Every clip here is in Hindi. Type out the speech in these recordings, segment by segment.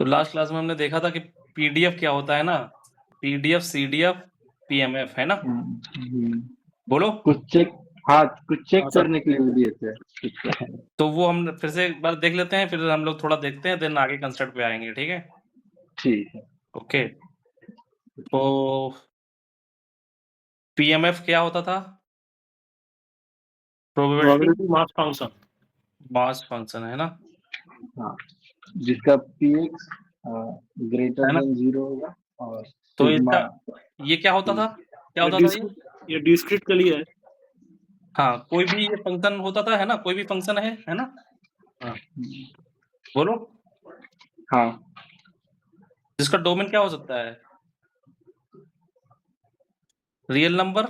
तो लास्ट क्लास में हमने देखा था कि पीडीएफ क्या होता है ना, पीडीएफ, सीडीएफ, पीएमएफ, है ना? बोलो। कुछ चेक हाँ सर। करने के लिए भी दिए थे। तो वो हम फिर से एक बार देख लेते हैं, फिर हम लोग थोड़ा देखते हैं, देन आगे कंसेप्ट पे आएंगे, ठीक है? ठीक है। ओके। तो पीएमएफ क्या होता था? Probability probability mass function. Mass function, है ना? हाँ, जिसका पीएक्स ग्रेटर है ना? देन 0 होगा और तो सिग्मा। इसका ये क्या होता था? क्या होता था ये? ये डिस्क्रीट के लिए है। हाँ, कोई भी ये फंक्शन होता था, है ना? कोई भी फंक्शन है ना? हाँ, बोलो। हाँ, जिसका डोमेन क्या हो सकता है? रियल नंबर,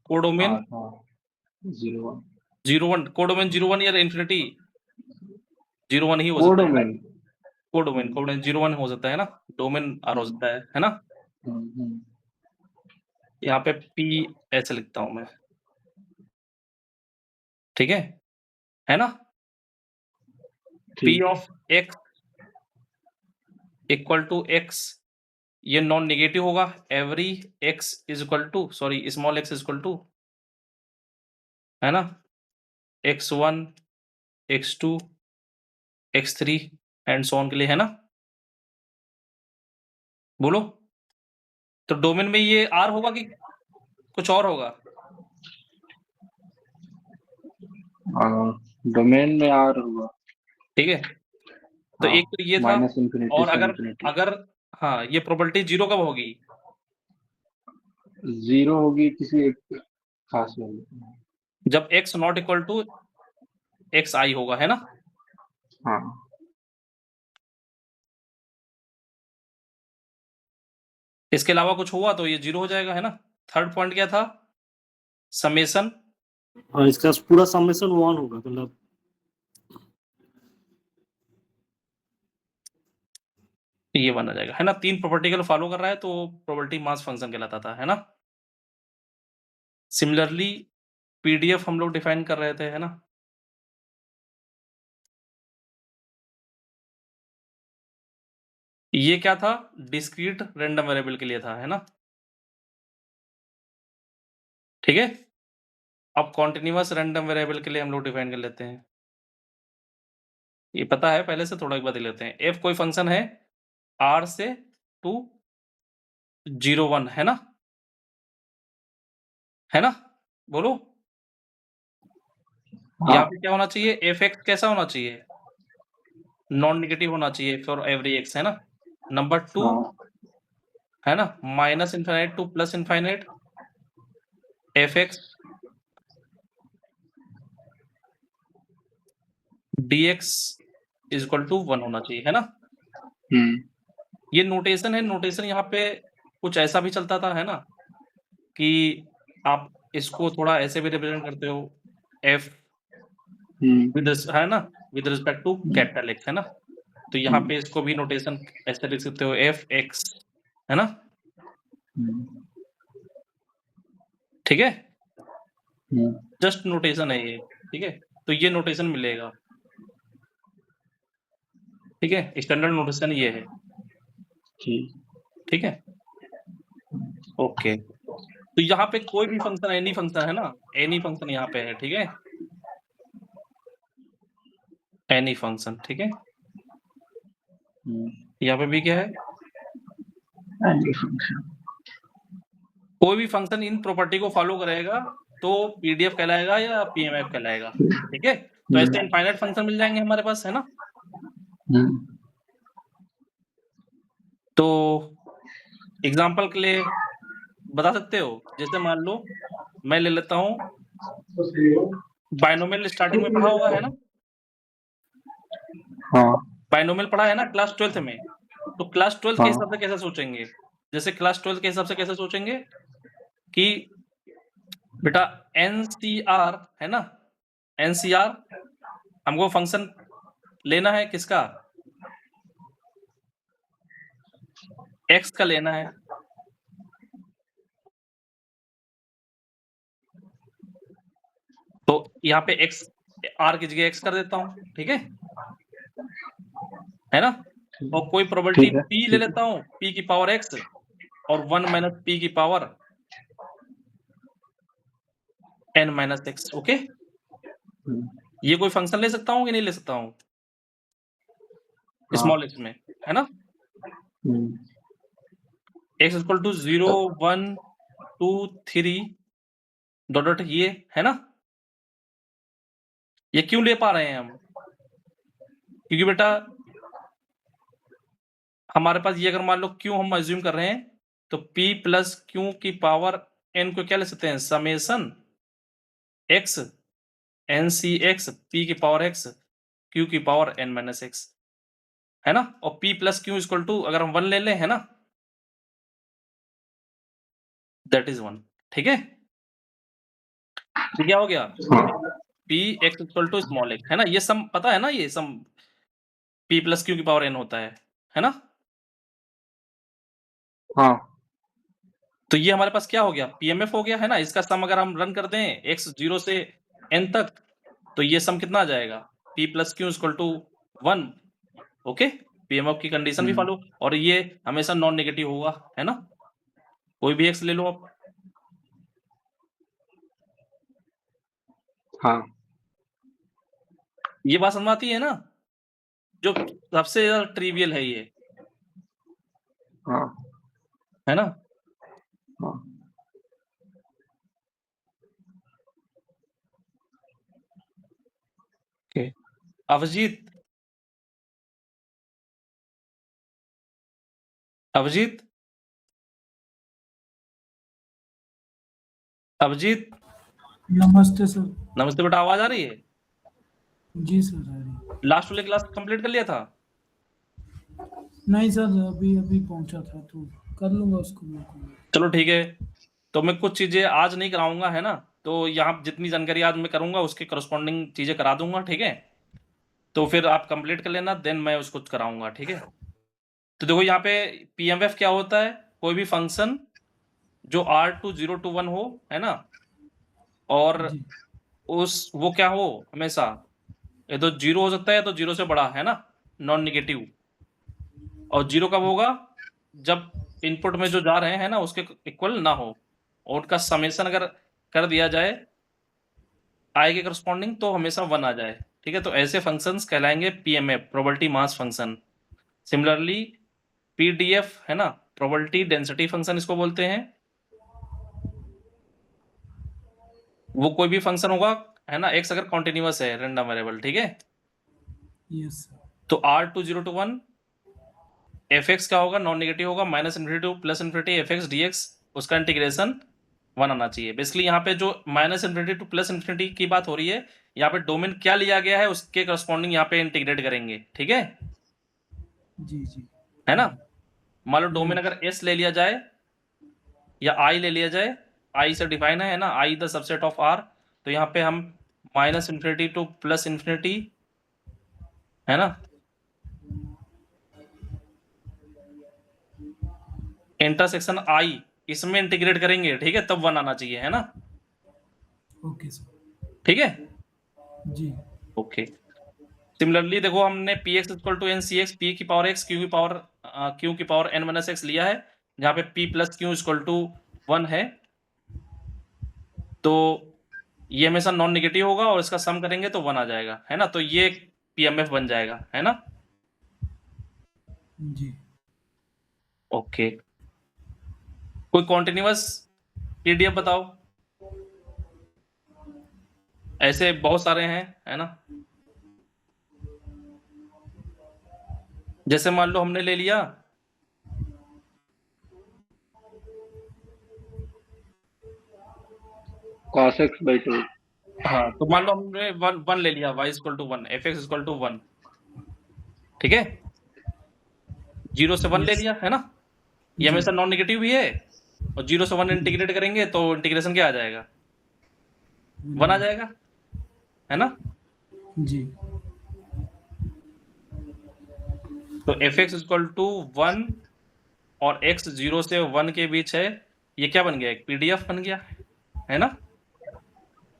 कोडोमेन, हाँ 0 1 01, कोडोमेन 01 या इन्फिनिटी 01 ही हो सकता है ना? कोडोमेन। कोडोमेन 01 हो सकता है ना? डोमेन आर हो सकता है ना? यहाँ पे पी ऐसे लिखता हूं मैं, ठीक है ना? P of x equal to x, ये नॉन नेगेटिव होगा। Every x is equal to, sorry, small x is equal to, है ना, x1, x2, x3 and so on के लिए, है ना? बोलो। तो डोमेन में ये आर होगा कि कुछ और होगा? डोमेन में आर होगा। ठीक है। तो हाँ, एक तो ये था। माइनस इंफिनिटी और से अगर इंफिनिटी। अगर हाँ, ये प्रोबेबिलिटी 0 कब होगी? 0 होगी किसी एक खास वैल्यू। जब x not equal to x i होगा, है ना? हाँ, इसके अलावा कुछ हुआ तो ये 0 हो जाएगा, है ना? थर्ड पॉइंट क्या था? समेशन। हाँ, इसका पूरा समेशन 1 होगा, मतलब ये बन जाएगा, है ना? 3 प्रॉपर्टी को फॉलो कर रहा है तो प्रोबेबिलिटी मास फंक्शन कहलाता था, है ना? सिमिलरली पीडीएफ हम लोग डिफाइन कर रहे थे, है ना? ये क्या था? डिस्क्रीट रैंडम वेरिएबल के लिए था, है ना? ठीक है। अब कॉन्टिन्यूअस रैंडम वेरिएबल के लिए हम लोग डिफाइन कर लेते हैं। ये पता है पहले से, थोड़ा एक बार देख लेते हैं। एफ कोई फंक्शन है आर से टू 01, है ना? है ना? बोलो। हाँ, यहाँ पे क्या होना चाहिए? एफ एक्स कैसा होना चाहिए? नॉन नेगेटिव होना चाहिए फॉर एवरी एक्स, है ना? नंबर 2, हाँ, है ना, minus infinite to plus infinite f x d x is equal to 1 होना चाहिए, है ना? ये नोटेशन है। नोटेशन यहाँ पे कुछ ऐसा भी चलता था, है ना, कि आप इसको थोड़ा ऐसे भी रिप्रेजेंट करते हो, एफ विद, है ना, with respect to capital x, है ना? तो यहाँ पे इसको भी नोटेशन ऐसे लिख सकते हो, एफ एक्स, है ना? ठीक है। जस्ट नोटेशन है ये, ठीक है? तो ये नोटेशन मिलेगा, ठीक है? स्टैंडर्ड नोटेशन ये है, ठीक है? ओके। तो यहाँ पे कोई भी फंक्शन, एनी फंक्शन, है ना, एनी फंक्शन यहाँ पे है, ठीक है? एनी फंक्शन, ठीक है? यहाँ पे भी क्या है? कोई भी फंक्शन इन प्रॉपर्टी को फॉलो करेगा तो पीडीएफ कहलाएगा या पीएमएफ कहलाएगा, ठीक है? तो ऐसे इनफाइनाइट फंक्शन मिल जाएंगे हमारे पास, है ना? तो एग्जाम्पल के लिए बता सकते हो, जैसे मान लो मैं ले लेता हूँ बाइनोमियल, स्टार्टिंग में पढ़ा होगा, है ना? हाँ, बाइनोमियल पढ़ा है ना क्लास 12th में? तो क्लास 12th के हाँ, हिसाब से कैसे सोचेंगे? जैसे क्लास 12th के हिसाब से कैसे सोचेंगे कि बेटा एनसीआर, है ना, एनसीआर हमको फंक्शन लेना है, किसका? एक्स का लेना है। तो यहाँ पे एक्स, आर की जगह एक्स कर देता हूँ, ठीक है ना? और कोई प्रोबेबिलिटी ठीक है, p ले ठीक है। लेता हूँ, p की पावर x और 1 माइनस p की power n minus x। Okay, ये कोई फंक्शन ले सकता हूँ कि नहीं ले सकता हूँ हाँ। स्मॉल x में, है ना। x equal to 0 1 2 3 dot dot, ये है ना। ये क्यों ले पा रहे हैं हम, क्योंकि बेटा हमारे पास ये अगर मान लो क्यों हम अज्यूम कर रहे हैं तो p प्लस क्यू की पावर n को क्या ले सकते हैं, summation x n c x p की पावर x q की पावर n माइनस x, है ना। और p plus Q equal to अगर हम 1 ले लें, है ना, दैट इज 1। ठीक है, तो क्या हो गया, p x equal to small x, है ना। ये सम पता है ना, ये सम p प्लस क्यू की पावर n होता है ना। हाँ। तो ये हमारे पास क्या हो गया, पीएमएफ हो गया, है ना। इसका सम अगर हम रन कर दें x 0 से n तक, तो ये सम कितना आ जाएगा, p plus Q equal to 1। Okay, PMF की कंडीशन भी फॉलो, और ये हमेशा नॉन नेगेटिव होगा, है ना। कोई भी x ले लो आप। हाँ। ये बात समझ में आती है ना, जो सबसे ज्यादा ट्रिवियल है ये, हाँ। है ना। हाँ। ओके, अभिजीत, अभिजीत, अभिजीत, नमस्ते सर। नमस्ते बेटा, आवाज आ रही है। जी सर आ रही। लास्ट वाले क्लास कंप्लीट कर लिया था। नहीं सर, अभी अभी पहुंचा था तो कर लूंगा उसको बिल्कुल। चलो ठीक है, तो मैं कुछ चीजें आज नहीं कराऊंगा, है ना। तो यहाँ जितनी जानकारी आज मैं करूंगा उसके करस्पॉन्डिंग चीजें करा दूंगा, ठीक है। तो फिर आप कंप्लीट कर लेना, देन मैं उसको कराऊंगा, ठीक है। तो देखो यहाँ पे पीएमएफ क्या होता है, कोई भी फंक्शन जो r2 0 to 1 हो, है ना, और जी उस वो क्या हो हमेशा, ये तो 0 हो सकता है तो 0 से बड़ा, है ना, नॉन निगेटिव। और 0 कब होगा, जब इनपुट में जो जा रहे हैं ना उसके इक्वल ना हो, और उनका समेशन अगर कर दिया जाए आई के करस्पॉन्डिंग तो हमेशा 1 आ जाए, ठीक है। तो ऐसे फंक्शंस कहलाएंगे PMF, probability mass function. Similarly PDF, है ना, प्रोबेबिलिटी डेंसिटी फंक्शन इसको बोलते हैं। वो कोई भी फंक्शन होगा, है ना, एक्स अगर कॉन्टिन्यूअस है, रैंडम वेरिएबल, ठीक है। Yes sir. तो r2 0 to 1 एफ एक्स क्या होगा, नॉन नेगेटिव होगा, minus infinity to plus infinity F x d x, उसका इंटीग्रेशन 1 आना चाहिए। बेसिकली यहाँ पे जो minus infinity to plus infinity की बात हो रही है, यहाँ पे डोमेन क्या लिया गया है उसके करस्पॉन्डिंग यहाँ पे इंटीग्रेट करेंगे, ठीक है, जी जी है ना। मान लो डोमेन अगर एस ले लिया जाए या आई ले लिया जाए, आई से डिफाइन है ना, I the subset of are, तो यहाँ पे हम minus infinity to plus infinity, है ना, इंटरसेक्शन आई इसमें इंटीग्रेट करेंगे, ठीक है, तब 1 आना चाहिए, है ना। Okay sir. ठीक है, जी ओके। सिमिलरली देखो हमने p x equal to n c x, p की पावर एक्स, क्यू की पावर एन माइनस एक्स लिया है, जहां पे p plus Q equal to 1 है। तो ये हमेशा नॉन नेगेटिव होगा और इसका सम करेंगे तो 1 आ जाएगा, है ना। तो ये पीएमएफ बन जाएगा, है ना। जी ओके, कोई कॉन्टिन्यूअस पीडीएफ बताओ, ऐसे बहुत सारे हैं, है ना। जैसे मान लो हमने ले लिया cos x by 2। हाँ, तो मान लो हमने 1 ले लिया, y equal to 1, f x equal to 1, ठीक है। 0 से 1 ले लिया, है ना, ये जी। हमेशा नॉन नेगेटिव भी है, और 0 से 1 इंटीग्रेट करेंगे तो इंटीग्रेशन क्या आ जाएगा, 1 आ जाएगा, है ना। जी तो एफ एक्स इक्वल टू 1 और x 0 से 1 के बीच है, ये क्या बन गया, एक पीडीएफ बन गया, है ना।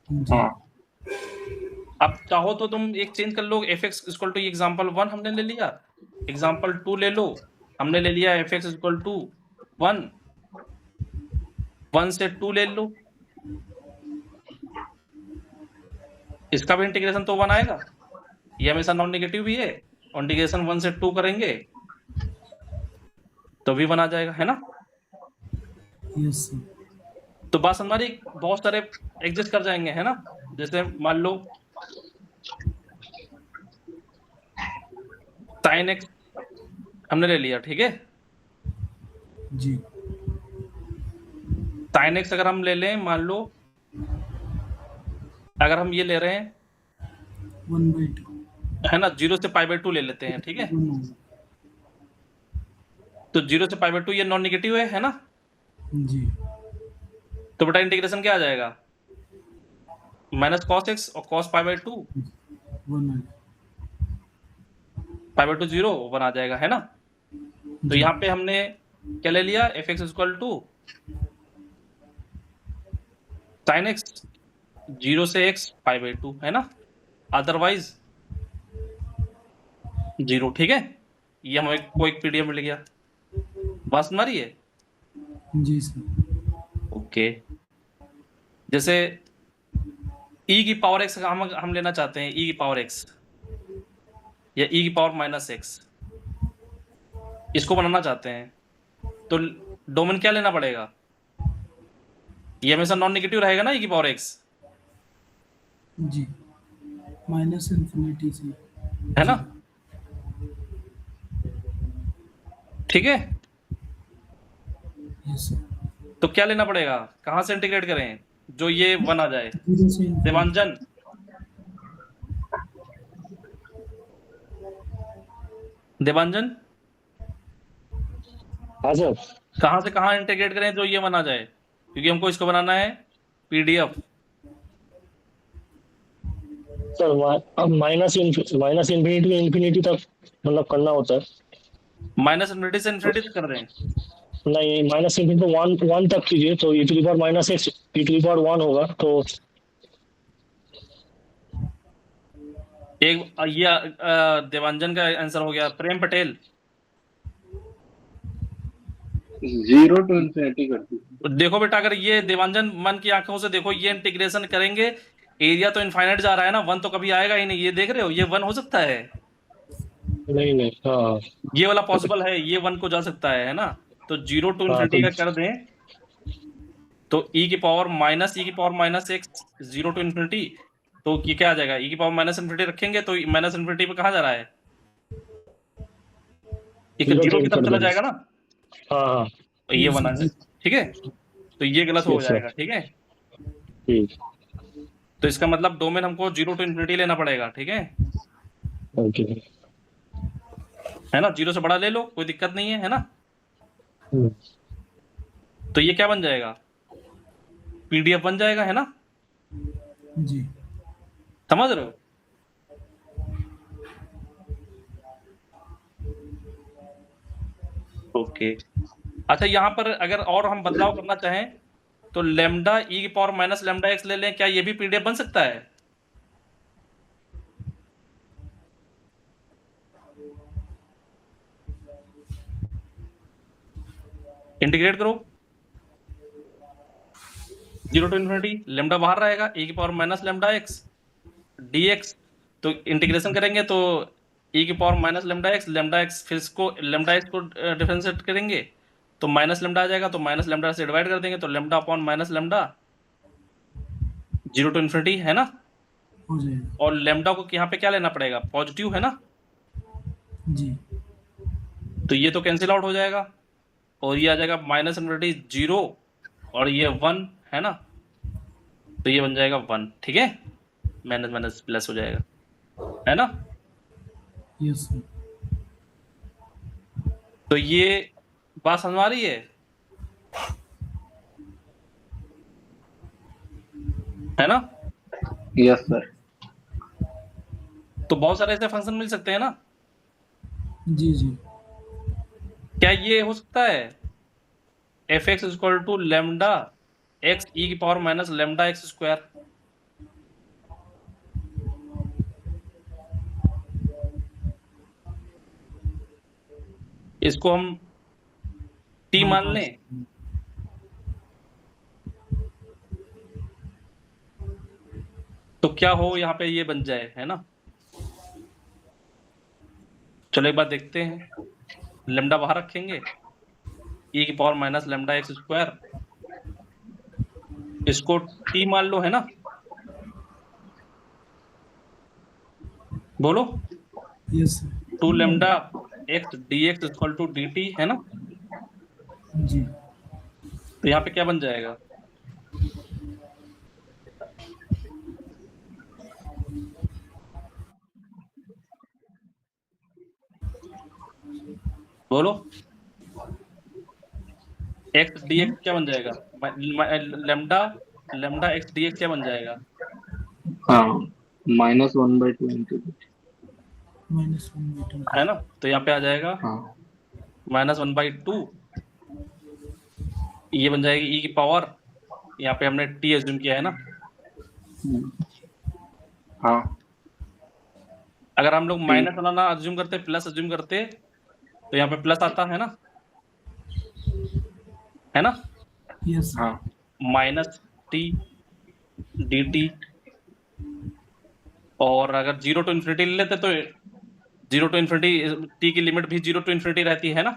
जी हाँ। अब चाहो तो तुम एक चेंज कर लो, f x equal to example 1 हमने ले लिया, एग्जाम्पल 2 ले लो, हमने ले लिया एफ एक्स इक्वल टू 1, 1 से 2 ले लो, इसका भी इंटीग्रेशन तो 1 आएगा, ये हमेशा नॉन नेगेटिव भी है, और इंटीग्रेशन 1 से 2 करेंगे तो भी 1 आ जाएगा, है ना। Yes sir. तो बात हमारी बहुत सारे एग्जिस्ट कर जाएंगे, है ना। जैसे मान लो साइन एक्स हमने ले लिया, ठीक है। जी साइन एक्स अगर हम ले लें, मान लो अगर हम ये ले रहे हैं 1/2 है ना, 0 से π/2 ले लेते हैं, ठीक है। तो 0 से π/2 ये नॉन नेगेटिव है ना। जी तो बेटा इंटीग्रेशन क्या आ जाएगा, माइनस कॉस एक्स और कॉस π/2, 1 π/2 0 1 आ जाएगा, है ना। तो यहाँ पे हमने क्या ले लिया, f x equal to sine x 0 से x π/2, है ना, अदरवाइज 0, ठीक है। ये हमें को एक पीडीएफ मिल गया, बात सुन रही है। जी सर। ओके, जैसे e की पावर x हम लेना चाहते हैं, e की पावर x या e की पावर माइनस x, इसको बनाना चाहते हैं, तो डोमेन क्या लेना पड़ेगा, ये हमेशा नॉन नेगेटिव रहेगा ना e की पावर x, जी -∞ से, है ना, ठीक है। Yes sir. तो क्या लेना पड़ेगा, कहां से इंटीग्रेट करें, जो ये 1 आ जाए, 0 से देवांजन देवांजन हाँ सर। कहां से कहां इंटीग्रेट करें जो ये 1 आ जाए, क्योंकि हमको इसको बनाना है पीडीएफ। सर माइनस इन्फिनिटी तक मतलब करना होता है। माइनस इन्फिनिटी से इन्फिनिटी तक कर रहे हैं, नहीं, माइनस इन्फिनिटी वन तक कीजिए तो e to the power minus x e to the power 1 होगा। तो एक ये देवांजन का आंसर हो गया। प्रेम पटेल 0 to infinity कर दी। देखो बेटा, अगर ये देवांजन मन की आंखों से देखो, ये इंटीग्रेशन करेंगे, एरिया तो इनफाइनाइट जा रहा है ना, 1 तो कभी आएगा ही नहीं, ये देख रहे हो, ये 1 हो सकता है, नहीं हाँ, ये वाला पॉसिबल है, ये 1 को जा सकता है ना। तो 0 टू इन्फिनिटी का कर दें तो e की power minus x 0 to infinity, तो ये क्या आ जाएगा, e की पावर माइनस इन्फिनिटी रखेंगे तो माइनस इन्फिनिटी पे कहाँ जा रहा है, एक 0 की तरफ चला जाएगा ना। हाँ तो ये बना है, ठीक है, तो ये गलत हो जाएगा, ठीक है। तो इसका मतलब डोमेन हमको 0 टू इन्फिनिटी लेना पड़ेगा, ठीक है, ओके, है ना। 0 से बड़ा ले लो, कोई दिक्कत नहीं है ना। तो ये क्या बन जाएगा, पीडीएफ बन जाएगा, है ना, जी समझ रहे हो। ओके, अच्छा यहाँ पर अगर और हम बदलाव करना चाहें तो लेमडा e की पावर माइनस लेमडा एक्स ले लें, क्या ये भी पीडीएफ बन सकता है, इंटीग्रेट करो 0 टू इन्फिनिटी, लेमडा बाहर रहेगा, e की power minus lambda x dx, तो इंटीग्रेशन करेंगे तो e की पावर माइनस लेमडा एक्स फिर इसको लेमडा एक्स को डिफरेंशिएट करेंगे तो माइनस लेमडा आ जाएगा, तो माइनस लेमडा से डिवाइड कर देंगे तो lambda upon minus lambda 0 to infinity, है ना। हो जाएगा। और लेमडा को यहाँ पे क्या लेना पड़ेगा, पॉजिटिव, है ना। जी तो ये तो कैंसिल आउट हो जाएगा और ये आ जाएगा माइनस इन्फिनिटी 0 और ये 1, है ना। तो ये बन जाएगा 1, ठीक है, माइनस माइनस प्लस हो जाएगा, है ना। Yes sir. तो ये बात समझ आ रही है ना। Yes sir. तो बहुत सारे ऐसे फंक्शन मिल सकते हैं ना। जी जी क्या ये हो सकता है f x equal to lambda x e की power minus lambda x square, इसको हम t मान लें, तो क्या हो यहाँ पे ये बन जाए, है ना। चलो एक बार देखते हैं, लेमडा बाहर रखेंगे, e की power minus lambda x square, इसको t मान लो, है ना। बोलो। Yes 2 lambda x dx equal to dt, है ना। जी। तो यहाँ पे क्या बन जाएगा, बोलो। x dx क्या बन जाएगा, लेमडा x dx क्या बन जाएगा, हाँ -1/2 इंटू, -1/2 है ना। तो यहाँ पे आ जाएगा हाँ -1/2, ये बन जाएगी e की पावर, यहाँ पे हमने t एज्यूम किया है ना। हाँ अगर हम लोग माइनस वाला ना एज्यूम करते, प्लस एज्यूम करते, तो यहाँ पे प्लस आता है ना, है ना। यस हाँ माइनस t dt, और अगर 0 टू इन्फिनिटी ले लेते तो 0 टू इन्फिनिटी t की लिमिट भी 0 टू इन्फिनिटी रहती है ना।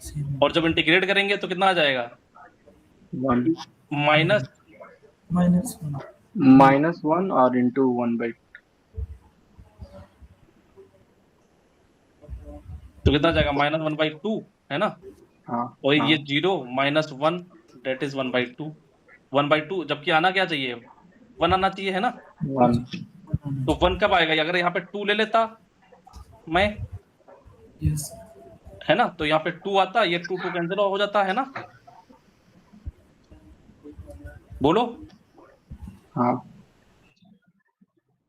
सेम और जब इंटीग्रेट करेंगे तो कितना आ जाएगा, 1 माइनस -1 और इंटू 1/2, तो कितना आ जाएगा, -1/2, है ना। हाँ और हाँ ये 0 -1 दैट इज 1/2, 1/2, जबकि आना क्या चाहिए, 1 आना चाहिए, है ना। 1 तो 1 कब आएगा, अगर यहाँ पे 2 ले लेता मैं, यस है ना, तो यहाँ पे 2 आता, ये 2 कैंसिल हो जाता है ना। बोलो, हाँ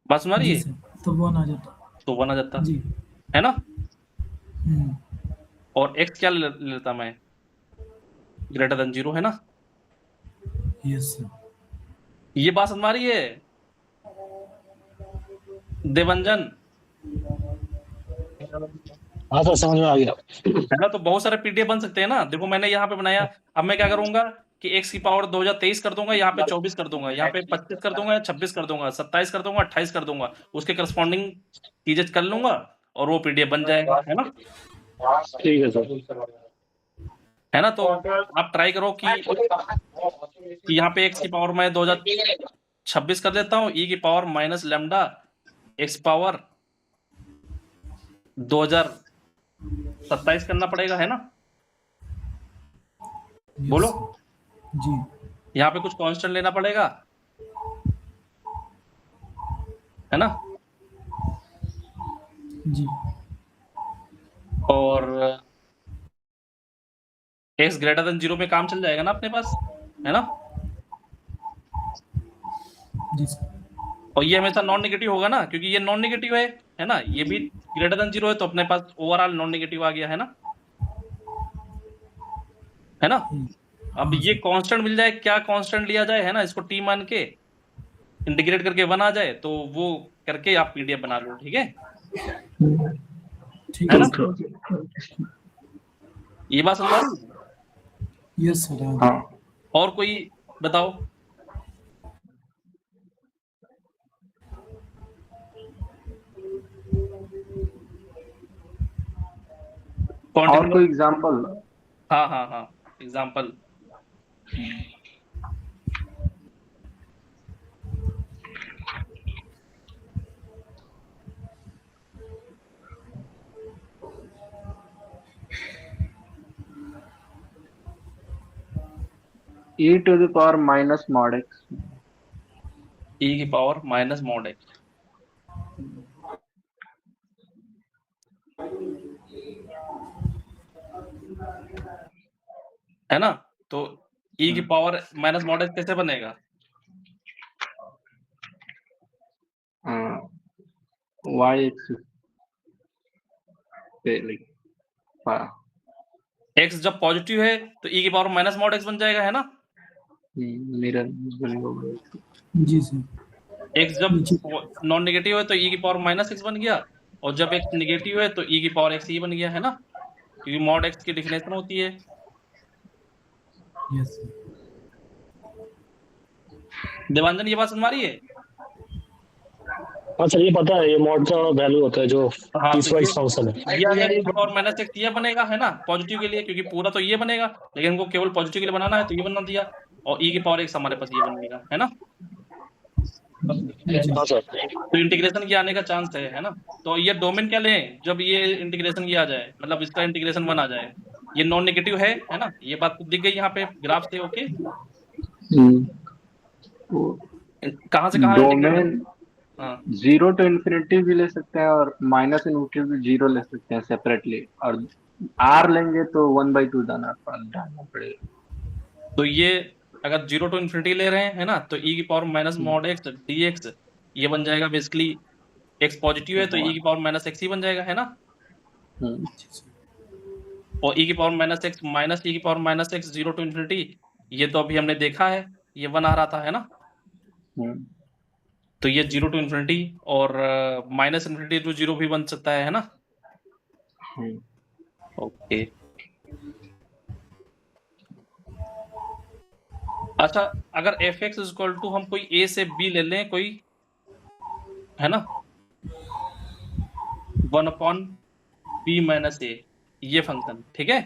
बात सुना रही जी है, सर, तो 1 आ जाता तो 1 आ जाता, जी। है ना। हम्म, और x क्या ले लेता मैं, ग्रेटर देन 0, है ना। Yes sir. ये बात समझ आ रही है देवंजन, हाँ सर, समझ में आ गया। है ना। तो बहुत सारे पीडीएफ बन सकते हैं ना। देखो मैंने यहाँ पे बनाया, अब मैं क्या करूंगा कि x की पावर 2023 कर दूंगा, यहाँ पे 24 कर दूंगा, यहाँ पे 25 कर दूंगा, 26 कर दूंगा, 27 कर दूंगा, 28 कर दूंगा, उसके करस्पॉन्डिंग चीजें कर लूंगा और वो पीडीएफ बन जाएगा, है ना। ठीक है सर। है ना। तो आप ट्राई करो कि यहाँ पे x की पावर मैं 2026 कर देता हूँ, e की power minus lambda x power 2027 करना पड़ेगा, है ना। यस बोलो। सर। जी यहाँ पे कुछ कांस्टेंट लेना पड़ेगा, है ना। जी और x ग्रेटर देन 0 में काम चल जाएगा ना अपने पास, है ना। जी सर। और ये हमेशा नॉन नेगेटिव होगा ना, क्योंकि ये नॉन नेगेटिव है ना। ये भी ग्रेटर देन 0 है, तो अपने पास ओवरऑल नॉन नेगेटिव आ गया, है ना, है ना। अब ये कांस्टेंट मिल जाए, क्या कांस्टेंट लिया जाए, है ना, इसको t मान के इंटीग्रेट करके 1 आ जाए, तो वो करके आप पीडीएफ बना लो, ठीक है, ठीक है है ना। सर। ये बात समझ आ रही है? Yes sir. हाँ और कोई बताओ। और कोई एग्जांपल? हाँ हाँ हाँ, example. e to the power minus mod x, e की पावर माइनस मॉड x, है ना। तो e की पावर माइनस मॉड x कैसे बनेगा, y एक्सिस पे लाइक x जब पॉजिटिव है तो e की पावर माइनस मॉड x बन जाएगा, है ना। मिरर जी सर। x जब नॉन नेगेटिव है तो e की पावर माइनस x बन गया, और जब x निगेटिव है तो e की पावर x ये बन गया, है ना, क्योंकि मॉड x की डिफिनेशन होती है। यस देवांजन ये बात समझ आ रही है? हाँ सर, ये पता है, ये मॉड का वैल्यू होता है जो हाँ, तो पीसवाइज फंक्शन है। ये अगर e पावर माइनस x ये बनेगा, है ना, पॉजिटिव के लिए, क्योंकि पूरा तो ये बनेगा, लेकिन हमको केवल पॉजिटिव के लिए बनाना है तो ये बना दिया, और e की पावर x हमारे पास ये बनेगा, है ना। हाँ सर। तो इंटीग्रेशन की आने का चांस है ना। तो ये डोमेन क्या लें जब ये इंटीग्रेशन की आ जाए, मतलब इसका इंटीग्रेशन बन आ जाए, ये नॉन नेगेटिव है ना, ये बात दिख गई यहाँ पे ग्राफ से। ओके, कहाँ से कहाँ डोमेन हाँ 0 to infinity भी ले सकते हैं और माइनस इनफिनिटी भी 0 ले सकते हैं सेपरेटली, और r लेंगे तो 1/2 डालना पड़ेगा। तो ये अगर 0 to infinity ले रहे हैं, है ना, तो e की power minus mod x dx ये बन जाएगा बेसिकली, x पॉजिटिव है तो e की पावर माइनस x ही बन जाएगा, है ना। और e की power minus x minus e की power minus x 0 to infinity, ये तो अभी हमने देखा है, ये 1 आ रहा था, है ना। तो ये 0 to infinity और माइनस इन्फिनिटी टू 0 भी बन सकता है ना। ओके, अच्छा, अगर f(x) इक्वल टू हम कोई a से b ले लें, कोई, है ना, 1/b माइनस a, ये फंक्शन, ठीक है,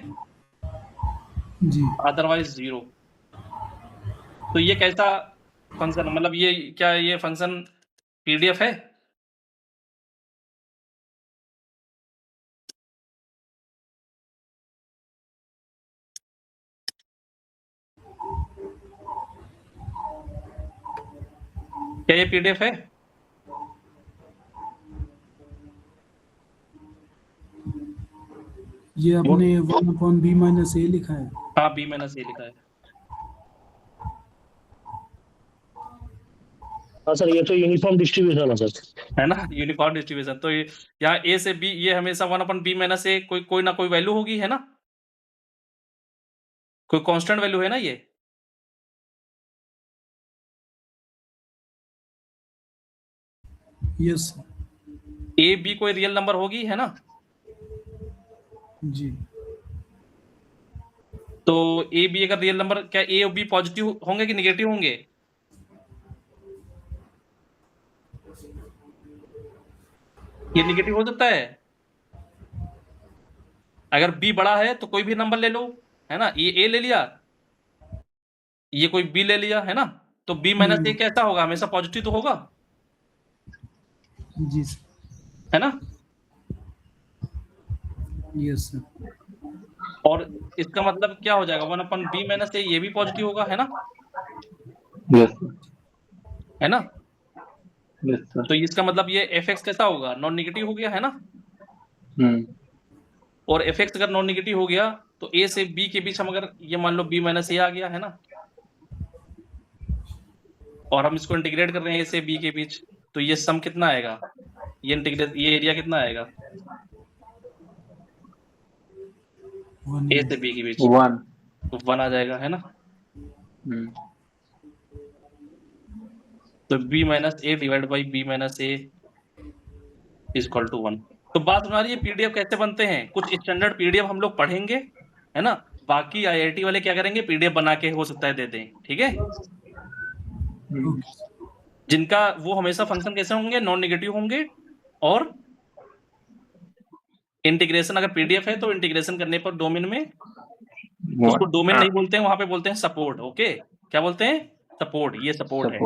जी अदरवाइज 0, तो ये कैसा फंक्शन, मतलब ये क्या, ये फंक्शन पीडीएफ है? क्या ये पीडीएफ है? ये आपने 1/b माइनस a लिखा है। हाँ, b माइनस a लिखा है। हाँ सर, ये तो यूनिफॉर्म डिस्ट्रीब्यूशन है सर, है ना, यूनिफॉर्म डिस्ट्रीब्यूशन। तो यहाँ a से b ये हमेशा 1/b माइनस a कोई ना कोई वैल्यू होगी, है ना, कोई कांस्टेंट वैल्यू है ना ये। यस a b कोई रियल नंबर होगी, है ना। जी तो a b अगर रियल नंबर, क्या a और b पॉजिटिव होंगे कि निगेटिव होंगे? ये निगेटिव हो सकता है। अगर b बड़ा है तो कोई भी नंबर ले लो, है ना, ये a ले लिया, ये कोई b ले लिया, है ना, तो b माइनस a कैसा होगा, हमेशा पॉजिटिव तो होगा, जी है ना। यस और इसका मतलब क्या हो जाएगा, 1/b माइनस a, ये भी पॉजिटिव होगा, है ना, है ना। तो इसका मतलब ये f(x) कैसा होगा, नॉन नेगेटिव हो गया, है ना। और f(x) अगर नॉन नेगेटिव हो गया तो a से b के बीच हम अगर ये मान लो b माइनस a आ गया, है ना, और हम इसको इंटीग्रेट कर रहे हैं a से b के बीच, तो ये सम कितना आएगा, ये इंटीग्रेट, ये एरिया कितना आएगा a से b के बीच, 1 तो 1 आ जाएगा, है ना। तो b minus a divide by b minus a is equal to 1। तो बात हमारी, ये पीडीएफ कैसे बनते हैं, कुछ स्टैंडर्ड पीडीएफ हम लोग पढ़ेंगे, है ना, बाकी आईआईटी वाले क्या करेंगे, पीडीएफ बना के हो सकता है दे दें, ठीक है। जिनका वो हमेशा फंक्शन कैसे होंगे, नॉन नेगेटिव होंगे, और इंटीग्रेशन अगर पीडीएफ है तो इंटीग्रेशन करने पर डोमेन में, उसको डोमेन नहीं बोलते हैं, वहां पे बोलते हैं सपोर्ट। ओके, क्या बोलते हैं, सपोर्ट, ये सपोर्ट है,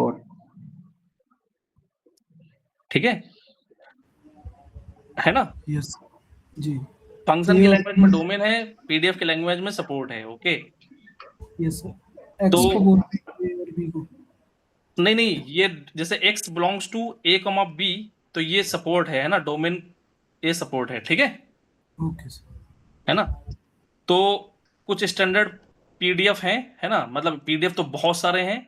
ठीक है ना। यस जी फंक्शन की लैंग्वेज में डोमेन है, पीडीएफ की लैंग्वेज में सपोर्ट है। ओके, यस x तो को बोलते हैं a और b को। नहीं, ये जैसे x belongs to a, b, तो ये सपोर्ट है ना, डोमेन ए सपोर्ट है, ठीक है। ओके सर, है ना। तो कुछ स्टैंडर्ड पीडीएफ हैं, है ना, मतलब पीडीएफ तो बहुत सारे हैं,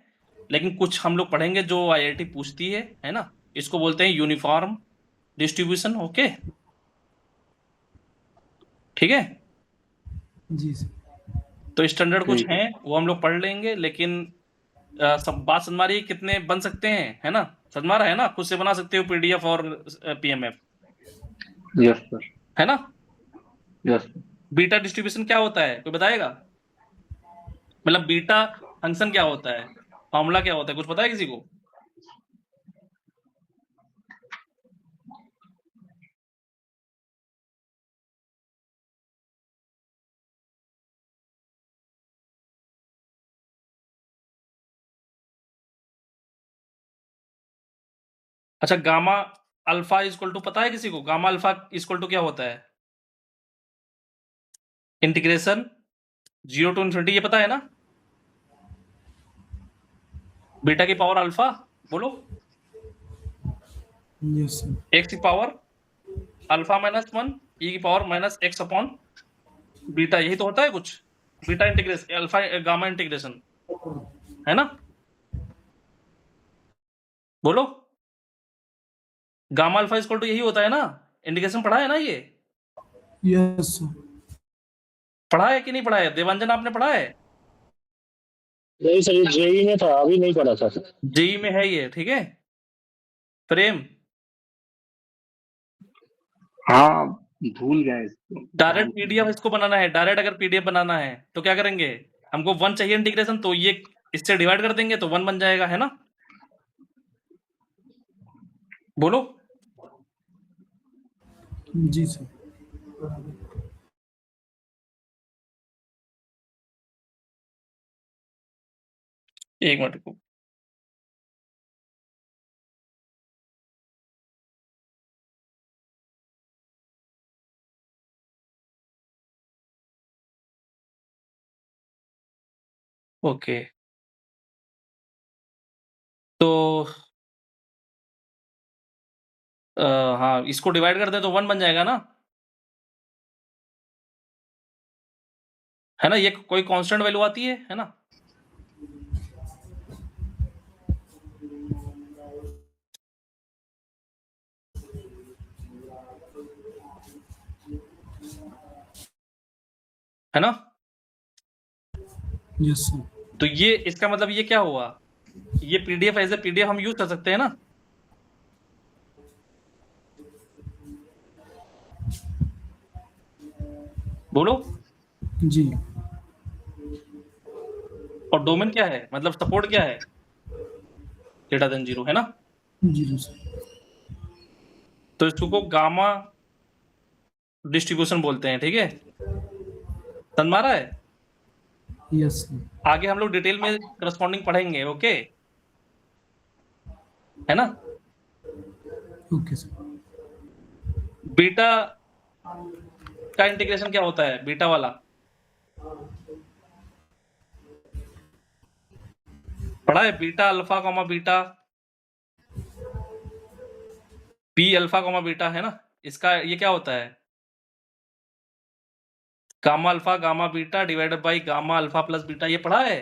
लेकिन कुछ हम लोग पढ़ेंगे जो आईआईटी पूछती है ना, इसको बोलते हैं यूनिफॉर्म डिस्ट्रीब्यूशन। ओके, ठीक है। जी सर, तो स्टैंडर्ड कुछ हैं वो हम लोग पढ़ लेंगे, लेकिन सब बात समझ रही है, कितने बन सकते हैं, है ना, समझ रहा है ना, खुद से बना सकते हो पीडीएफ और पीएमएफ। Yes sir. है ना? यस। बीटा डिस्ट्रीब्यूशन क्या होता है, कोई बताएगा? मतलब बीटा फंक्शन क्या होता है, फॉर्मूला क्या होता है, कुछ पता है किसी को? अच्छा, गामा अल्फा इक्वल टू पता है किसी को? गामा अल्फा इक्वल टू क्या होता है? इंटीग्रेशन 0 टू इन्फिनिटी, ये पता है ना? बीटा की पावर अल्फा, बोलो। Yes sir. एक्स की पावर अल्फा माइनस 1 ई की power minus x upon beta, यही तो होता है कुछ। Beta integration alpha gamma integration, है ना? बोलो। गामा अल्फा इक्वल टू यही होता है ना? इंटीग्रेशन पढ़ा है ना ये? Yes sir. पढ़ा है कि नहीं पढ़ा है? देवांजन आपने पढ़ा है? नहीं सर, ये जेई में था, अभी नहीं पढ़ा था। जेई में है ये, ठीक है। प्रेम, हाँ, भूल गए इसको। डायरेक्ट पीडीएफ इसको बनाना है। डायरेक्ट अगर पीडीएफ बनाना है तो क्या करेंगे? हमको 1 चाहिए इंटीग्रेशन, तो ये इससे डिवाइड कर देंगे तो 1 बन जाएगा, है ना? बोलो। जी सर। एक मिनट को। ओके, तो हाँ, इसको डिवाइड कर दे तो 1 बन जाएगा ना? है ना? ये कोई कांस्टेंट वैल्यू आती है ना? है ना? Yes sir. तो ये इसका मतलब ये क्या हुआ? ये पीडीएफ एज ए पीडीएफ हम यूज कर सकते हैं ना? बोलो। जी। और डोमेन क्या है, मतलब सपोर्ट क्या है? ग्रेटर देन 0, है ना? जी सर। तो इसको गामा डिस्ट्रीब्यूशन बोलते हैं, ठीक है? समझ में आ रहा है? Yes sir. आगे हम लोग डिटेल में करस्पॉन्डिंग पढ़ेंगे, ओके? है ना? Okay sir. बीटा का इंटीग्रेशन क्या होता है, बीटा वाला? पढ़ा है? Beta alpha comma beta, b alpha comma beta, है ना? इसका ये क्या होता है? Gamma alpha gamma beta divided by gamma alpha plus beta, ये पढ़ा है?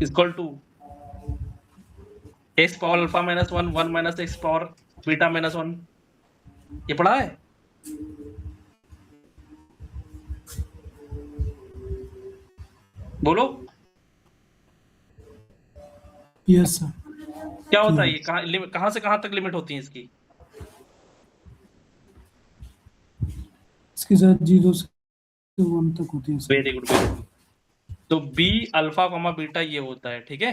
Equal to x power alpha minus 1 1 minus x power beta minus 1, ये पढ़ा है? बोलो। Yes sir. क्या होता है ये, कहां से कहां तक लिमिट होती है इसकी? इसके साथ 0 से 1 तक होती है sir. Very good, very good. तो बी अल्फा कॉमा बीटा ये होता है, ठीक है?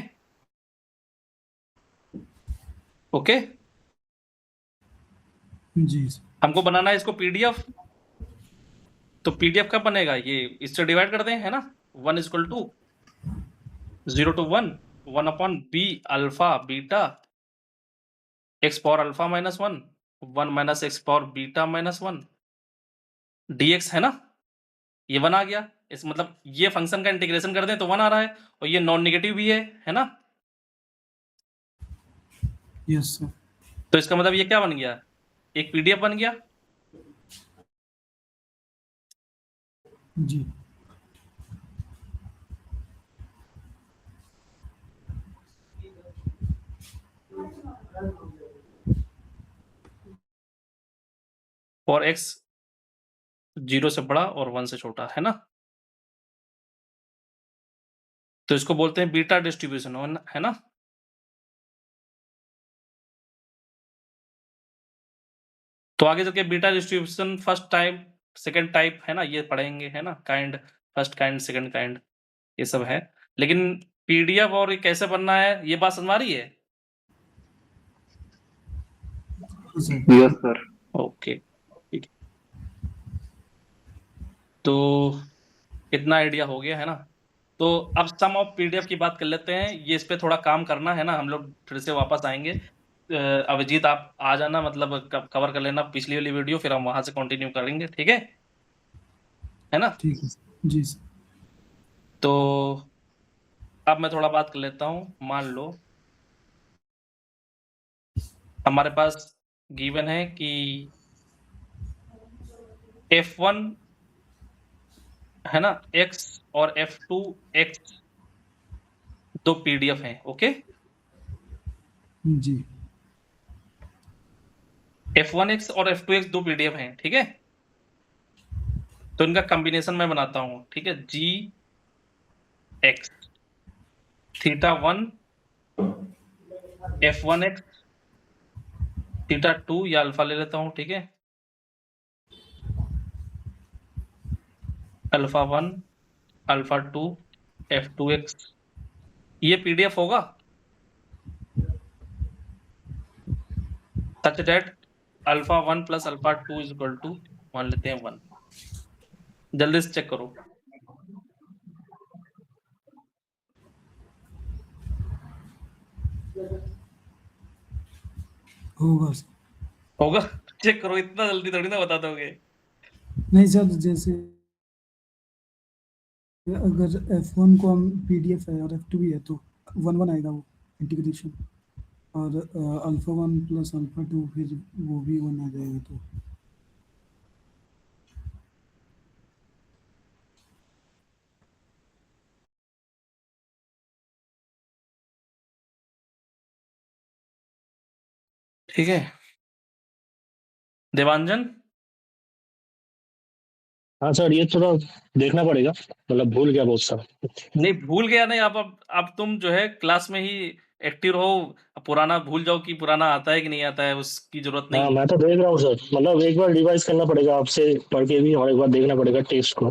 ओके, जी सर। हमको बनाना है इसको पीडीएफ। तो पीडीएफ कब बनेगा? ये इससे डिवाइड कर दें, है ना? 1 equal to 0 to 1 1 upon b alpha beta x power alpha minus 1 1 minus x power beta minus 1 dx, है ना? ये 1 आ गया। इस मतलब ये फंक्शन का इंटीग्रेशन कर दें तो 1 आ रहा है, और ये नॉन नेगेटिव भी है ना? Yes sir. तो इसका मतलब ये क्या बन गया? एक पीडीएफ बन गया। जी। और एक्स 0 से बड़ा और 1 से छोटा, है ना? तो इसको बोलते हैं बीटा डिस्ट्रीब्यूशन, है ना? तो आगे चल के beta distribution first type, second type है ना, ये पढ़ेंगे है ना, kind, first kind, second kind, ये सब है। लेकिन पीडीएफ और ये कैसे बनना है, ये बात समझ आ रही है? Yes sir. ओके, ठीक है। तो इतना आइडिया हो गया है ना। तो अब सम ऑफ पीडीएफ की बात कर लेते हैं, ये इस पे थोड़ा काम करना है ना, हम लोग फिर से वापस आएंगे। अभिजीत आप आ जाना, मतलब कवर कर लेना पिछली वाली वीडियो, फिर हम वहां से कंटिन्यू करेंगे, ठीक है ना? ठीक है जी सर। तो अब मैं थोड़ा बात कर लेता हूं। मान लो हमारे पास गिवन है कि F1 है ना x और F2 x दो पीडीएफ हैं, ओके? जी F1x और F2x दो पीडीएफ हैं, ठीक है? तो इनका कॉम्बिनेशन मैं बनाता हूं, ठीक है? G(x) θ1 F1x θ2 या अल्फा ले लेता हूं, ठीक है? α1 α2 F2x, ये पीडीएफ होगा such that α1 plus α2 is equal to मान लेते हैं 1। जल्दी से चेक करो। होगा सर। होगा? चेक करो, इतना जल्दी थोड़ी ना बता दोगे। नहीं सर, जैसे अगर F1 को हम PDF है और F2 भी है तो 1 1 आएगा वो इंटीग्रेशन, और α1 प्लस α2 फिर वो भी 1 आ जाएगा। तो ठीक है देवांजन? हाँ सर, ये थोड़ा देखना पड़ेगा, मतलब भूल गया बहुत सारा। नहीं भूल गया नहीं, अब तुम जो है क्लास में ही एक्टिव रहो, पुराना भूल जाओ कि पुराना आता है कि नहीं आता है, उसकी जरूरत हाँ नहीं है। मैं तो देख रहा हूँ सर, मतलब एक बार रिवाइज करना पड़ेगा आपसे पढ़ के भी, और एक बार देखना पड़ेगा टेस्ट को।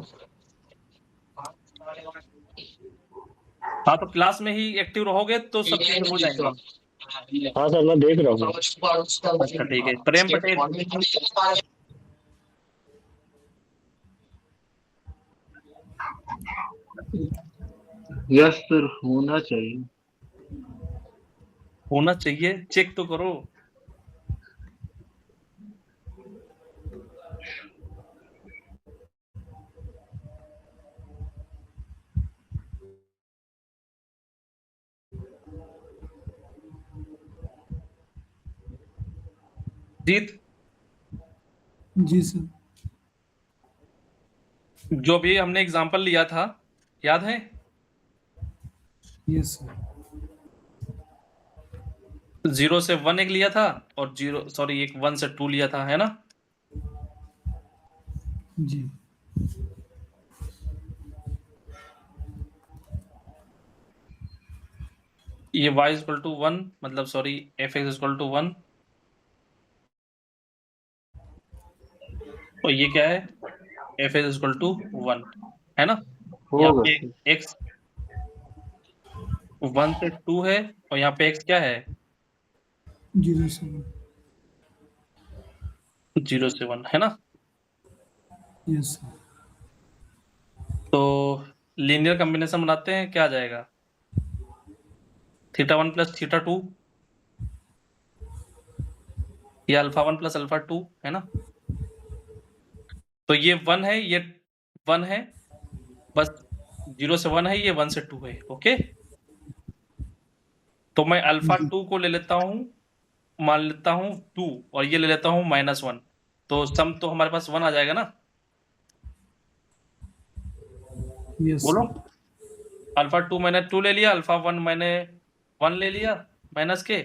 हाँ तो क्लास में ही एक्टिव रहोगे तो सब चीजें हो जाएंगी। हाँ सर, मैं देख रहा हूँ। अच्छा ठीक है। प्रेम पटेल? यस सर, होना चाहिए। होना चाहिए, चेक तो करो। जीत, जी सर। जो भी हमने एग्जांपल लिया था याद है? Yes sir. 0 से 1 एक लिया था, और 1 से 2 लिया था, है ना? जी ये y इक्वल टू 1, मतलब सॉरी fx इक्वल टू 1, और ये क्या है? fx इक्वल टू 1, है ना? यहाँ होगा पे सर। x 1 से 2 है, और यहाँ पे x क्या है? 0 से 1। 0 से 1, है ना? Yes sir. तो लीनियर कॉम्बिनेशन बनाते हैं, क्या आ जाएगा? θ1 प्लस θ2 या α1 प्लस α2, है ना? तो ये 1 है, ये 1 है, बस 0 से 1 है, ये 1 से 2 है, ओके? तो मैं α2 को ले लेता हूं, मान लेता हूं 2, और ये ले लेता हूं -1, तो सम तो हमारे पास 1 आ जाएगा ना? यस बोलो। सर। α2 मैंने 2 ले लिया, α1 मैंने 1 ले लिया माइनस के,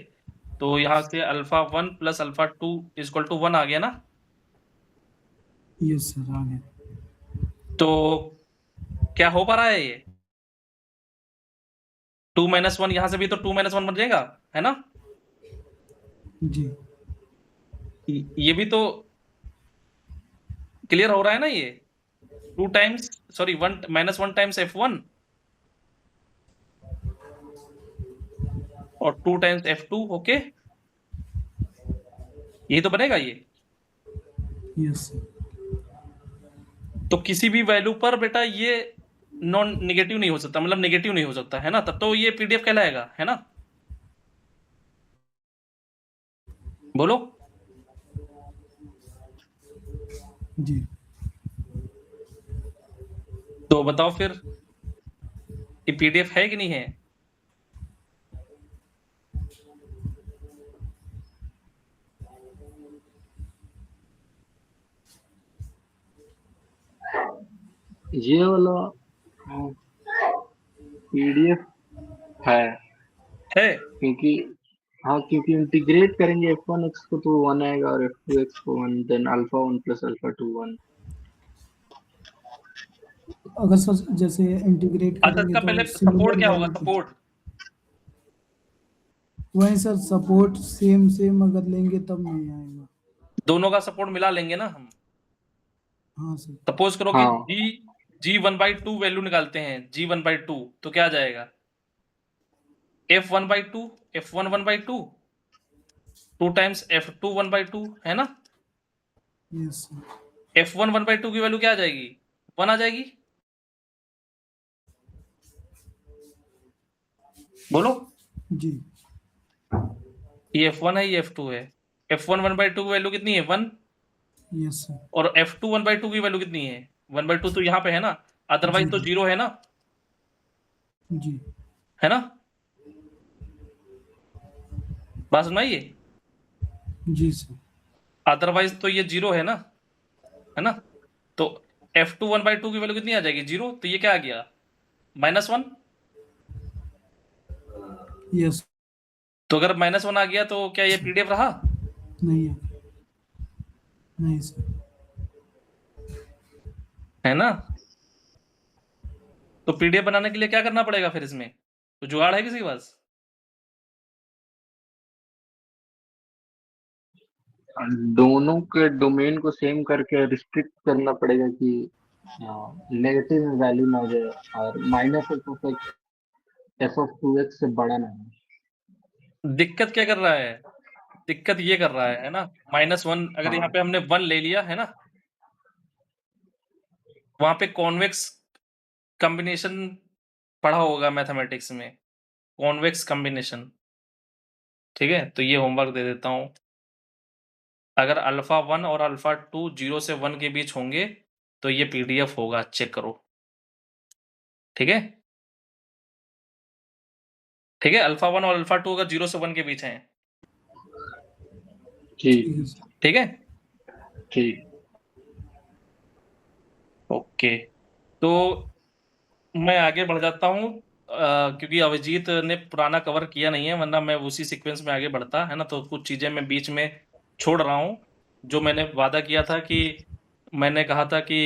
तो यहाँ से α1 प्लस α2 इक्वल टू 1 आ गया ना? यस सर, आ गया। तो क्या हो पा रहा है ये? 2 - 1, यहाँ से भी तो 2 - 1 बन जाएगा, है ना? जी ये भी तो क्लियर हो रहा है ना ये? 2 टाइम्स सॉरी 1 -1 टाइम्स F1 और 2 टाइम्स F2, ओके? ये तो बनेगा ये। यस तो किसी भी वैल्यू पर बेटा ये नॉन नेगेटिव नहीं हो सकता, मतलब नेगेटिव नहीं हो सकता, है ना? तब तो ये पीडीएफ कहलाएगा, है ना? बोलो। जी। तो बताओ फिर ये पीडीएफ है कि नहीं है? ये वाला पीडीएफ है क्योंकि क्योंकि इंटीग्रेट करेंगे f1x को तो 1 आएगा और f2x को 1, देन अल्फा 1 प्लस अल्फा 2 1। अगर सर जैसे इंटीग्रेट अच्छा, करेंगे इसका तो पहले सिमिलर सपोर्ट क्या होगा? वैल्यू सपोर्ट वही सर, सपोर्ट सेम अगर लेंगे तब नहीं आएगा। दोनों का सपोर्ट मिला लेंगे ना हम। हाँ सर। सपोज करो कि जी 1/2 वैल्यू निकालते हैं, जी 1/2 तो क्या आ जाएगा? f1/2 f1 1/2 2 टाइम्स f2 1/2, है ना? Yes sir. f1 1/2 की वैल्यू क्या आ जाएगी? 1 आ जाएगी। बोलो। जी। ये f1 है, ये f2 है। f1 1/2 की वैल्यू कितनी है? 1। Yes sir. और f2 1/2 की वैल्यू कितनी है? 1/2 तो यहाँ पे है ना, अदरवाइज तो 0 है ना, जी। है ना? बात सुनाइए। जी सर। अदरवाइज तो ये 0 है ना? तो f2 1/2 की वैल्यू कितनी आ जाएगी? 0। तो ये क्या आ गया? -1। यस। तो अगर -1 आ गया तो क्या ये पीडीएफ रहा? नहीं है। नहीं सर। है ना? तो पीडीएफ बनाने के लिए क्या करना पड़ेगा फिर इसमें? तो जुगाड़ है किसी के पास? दोनों के डोमेन को सेम करके रिस्ट्रिक्ट करना पड़ेगा कि नेगेटिव वैल्यू ना जाए और -f(x) से बड़ा ना हो। दिक्कत क्या कर रहा है? दिक्कत ये कर रहा है ना, -1 अगर यहाँ पे हमने 1 ले लिया है ना, वहां पे कॉन्वेक्स कॉम्बिनेशन पढ़ा होगा मैथमेटिक्स में, कॉन्वेक्स कॉम्बिनेशन। ठीक है, तो ये होमवर्क दे देता हूं। अगर अल्फा 1 और अल्फा 2 0 से 1 के बीच होंगे तो ये पीडीएफ होगा, चेक करो। ठीक है, ठीक है। अल्फा 1 और अल्फा 2 अगर 0 से 1 के बीच हैं, ठीक है, ठीक। ओके। तो मैं आगे बढ़ जाता हूँ, क्योंकि अभिजीत ने पुराना कवर किया नहीं है, वरना मैं उसी सीक्वेंस में आगे बढ़ता, है ना? तो कुछ चीजें मैं बीच में छोड़ रहा हूँ, जो मैंने वादा किया था कि मैंने कहा था कि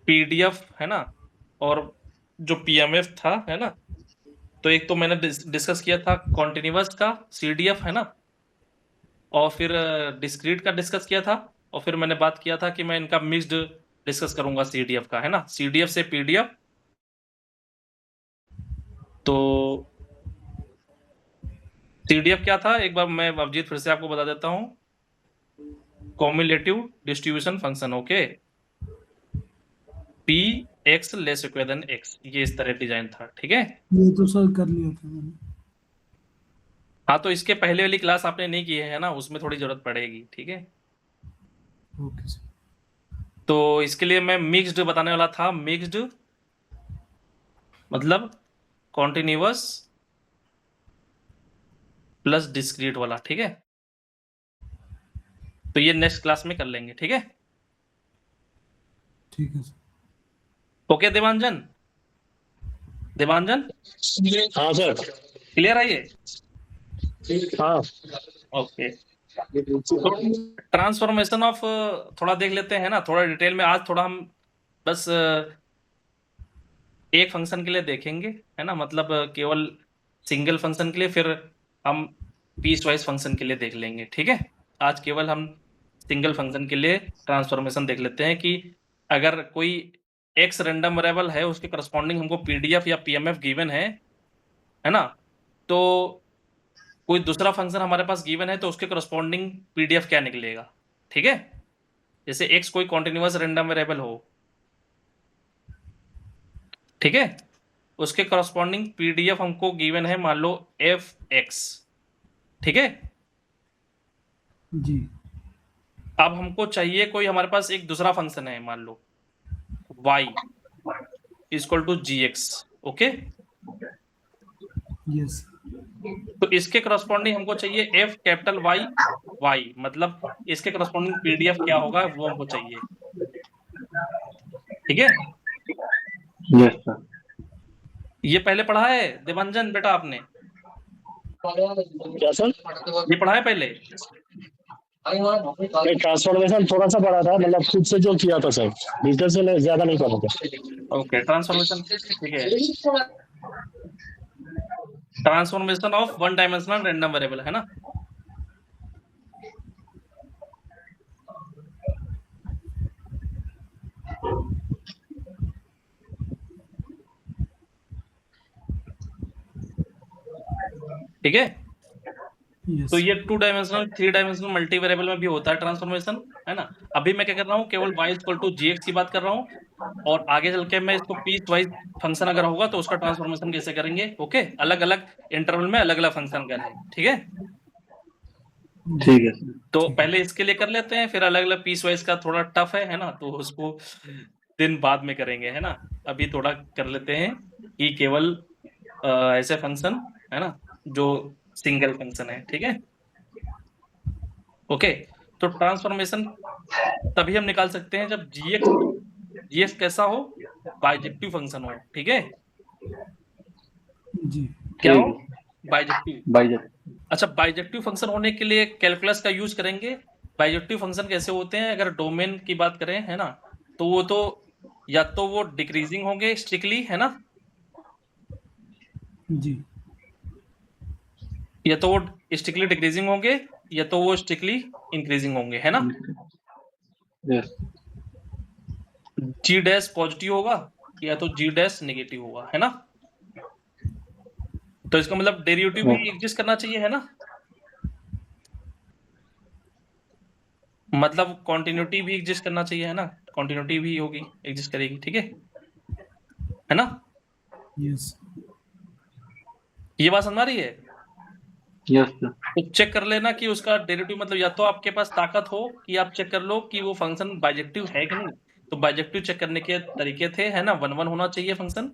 पीडीएफ, है ना, और जो पीएमएफ था, है ना, तो एक तो मैंने डिस्कस किया था कॉन्टिन्यूअस का सीडीएफ, है ना, और फिर डिस्क्रीट का डिस्कस किया था, और फिर मैंने बात किया था कि मैं इनका मिक्स्ड डिस्कस करूंगा सीडीएफ का, है ना, सीडीएफ से पीडीएफ। तो सीडीएफ क्या था, एक बार मैं अभिजीत फिर से आपको बता देता हूं। Cumulative distribution function, okay, p x less equal than x, ये इस तरह डिजाइन था। ठीक है, ये तो सर कर लिया था मैंने। हाँ, तो इसके पहले वाली क्लास आपने नहीं की है ना, उसमें थोड़ी जरूरत पड़ेगी। ठीक है, ओके सर। तो इसके लिए मैं मिक्स्ड बताने वाला था। मिक्स्ड मतलब कॉन्टिन्यूअस प्लस डिस्क्रीट वाला। ठीक है, तो ये नेक्स्ट क्लास में कर लेंगे। ठीक है, ठीक है सर। ओके। देवांजन, देवांजन हाँ सर। क्लियर है ये? हाँ। ओके, तो ट्रांसफॉर्मेशन ऑफ थोड़ा देख लेते हैं ना, थोड़ा डिटेल में। आज थोड़ा हम बस एक फंक्शन के लिए देखेंगे, है ना, मतलब केवल सिंगल फंक्शन के लिए, फिर हम पीस वाइज फंक्शन के लिए देख लेंगे। ठीक है, आज केवल हम सिंगल फंक्शन के लिए ट्रांसफॉर्मेशन देख लेते हैं कि अगर कोई एक्स रैंडम वेरिएबल है उसके करस्पॉन्डिंग हमको पीडीएफ या पीएमएफ गिवन है ना, तो कोई दूसरा फंक्शन हमारे पास गिवन है तो उसके करस्पॉन्डिंग पीडीएफ क्या निकलेगा। ठीक है, जैसे एक्स कोई कॉन्टिन्यूअस रैंडम वेरिएबल हो, ठीक है, उसके करस्पॉन्डिंग पीडीएफ हमको गिवन है मान लो एफ एक्स। ठीक है जी। अब हमको चाहिए कोई हमारे पास एक दूसरा फंक्शन है मान लो y equal to ji x. Okay, yes. तो इसके करस्पॉन्डिंग हमको चाहिए एफ कैपिटल वाई वाई, मतलब इसके करस्पॉन्डिंग पीडीएफ क्या होगा वो हमको चाहिए। ठीक है, यस सर। ये पहले पढ़ा है देवांजन बेटा आपने? क्या सर? ये पढ़ा है पहले? ट्रांसफॉर्मेशन थोड़ा सा पढ़ा था, मतलब खुद से जो किया था सर, डिटेल से ज्यादा नहीं पढ़ा था। ओके, ट्रांसफॉर्मेशन, ठीक है, transformation of one dimensional random variable है ना। ठीक है, यस। तो ये 2 डायमेंशनल 3 डायमेंशनल मल्टी वेरिएबल में भी होता है ट्रांसफॉर्मेशन, है ना। अभी मैं क्या कर रहा हूँ, केवल y equal to ji x की बात कर रहा हूँ, और आगे चल के मैं इसको पीस वाइज फंक्शन अगर होगा तो उसका ट्रांसफॉर्मेशन कैसे करेंगे। ओके, अलग अलग इंटरवल में अलग अलग फंक्शन कर रहे हैं। ठीक है, ठीक है सर। तो पहले इसके लिए कर लेते हैं, फिर अलग अलग पीस वाइज का थोड़ा टफ है ना, तो उसको दिन बाद में करेंगे, है ना। अभी थोड़ा कर लेते हैं कि केवल ऐसे फंक्शन है ना जो सिंगल फंक्शन है। ठीक है, ओके, तो ट्रांसफॉर्मेशन तभी हम निकाल सकते हैं जब जीएक्स कैसा हो, बाइजेक्टिव फंक्शन हो। ठीक है, जी। क्या हो, बाइजेक्टिव। बाइजेक्टिव। अच्छा, बाइजेक्टिव फंक्शन होने के लिए कैलकुलस का यूज करेंगे। बाइजेक्टिव फंक्शन कैसे होते हैं, अगर डोमेन की बात करें, है ना, तो वो तो या तो वो डिक्रीजिंग होंगे स्ट्रिक्टली, है ना, जी। या तो वो स्ट्रिक्टली डिक्रीजिंग होंगे या तो वो स्ट्रिक्टली इंक्रीजिंग होंगे, है ना। यस। जी डैश पॉजिटिव होगा या तो जी डैश नेगेटिव होगा, है ना। तो इसका मतलब डेरिवेटिव भी एग्जिस्ट करना चाहिए, है ना, मतलब कॉन्टिन्यूटी भी एग्जिस्ट करना चाहिए, है ना, कॉन्टिन्यूटी भी होगी, एग्जिस्ट करेगी। ठीक है ना। यस। ये बात समझ आ रही है? Yes sir. तो चेक कर लेना कि उसका डेरिवेटिव, मतलब या तो आपके पास ताकत हो कि आप चेक कर लो कि वो फंक्शन बाइजेक्टिव है कि नहीं। तो बाइजेक्टिव चेक करने के तरीके थे, है ना, 1 1 होना चाहिए फंक्शन,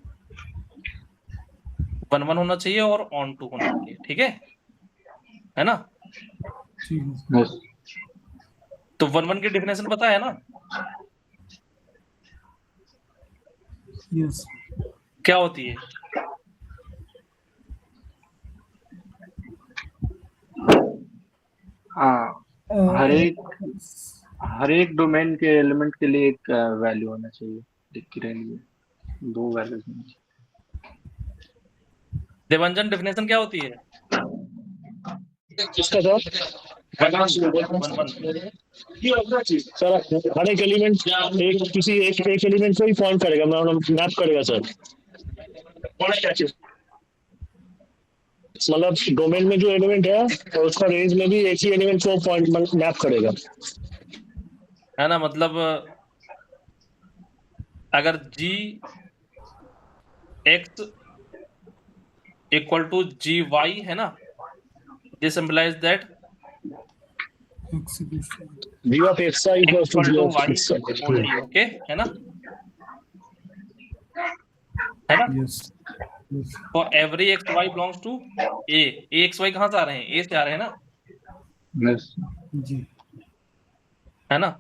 1 1 होना चाहिए और ऑन टू होना चाहिए। ठीक है ना। ठीक है। यस। तो 1 1 की डेफिनेशन पता है ना, यस। क्या होती है? हाँ, हर एक डोमेन के एलिमेंट के लिए एक वैल्यू होना चाहिए, एक रेंज में 2 वैल्यूज होनी चाहिए। देवांजन, डेफिनेशन क्या होती है? किसका सर? सर हर एक एलिमेंट किसी एक एलिमेंट को ही पॉइंट करेगा, मैप करेगा सर। मतलब डोमेन में जो एलिमेंट है तो उसका रेंज में भी एक ही एलिमेंट को पॉइंट मैप करेगा, है ना। मतलब अगर g x equal to g y, है ना, this implies that v of x equals to g of x only, okay, है ना, yes. For every x y belongs to a x y कहां से आ रहे हैं, ए से आ रहे हैं ना। यस जी। है ना,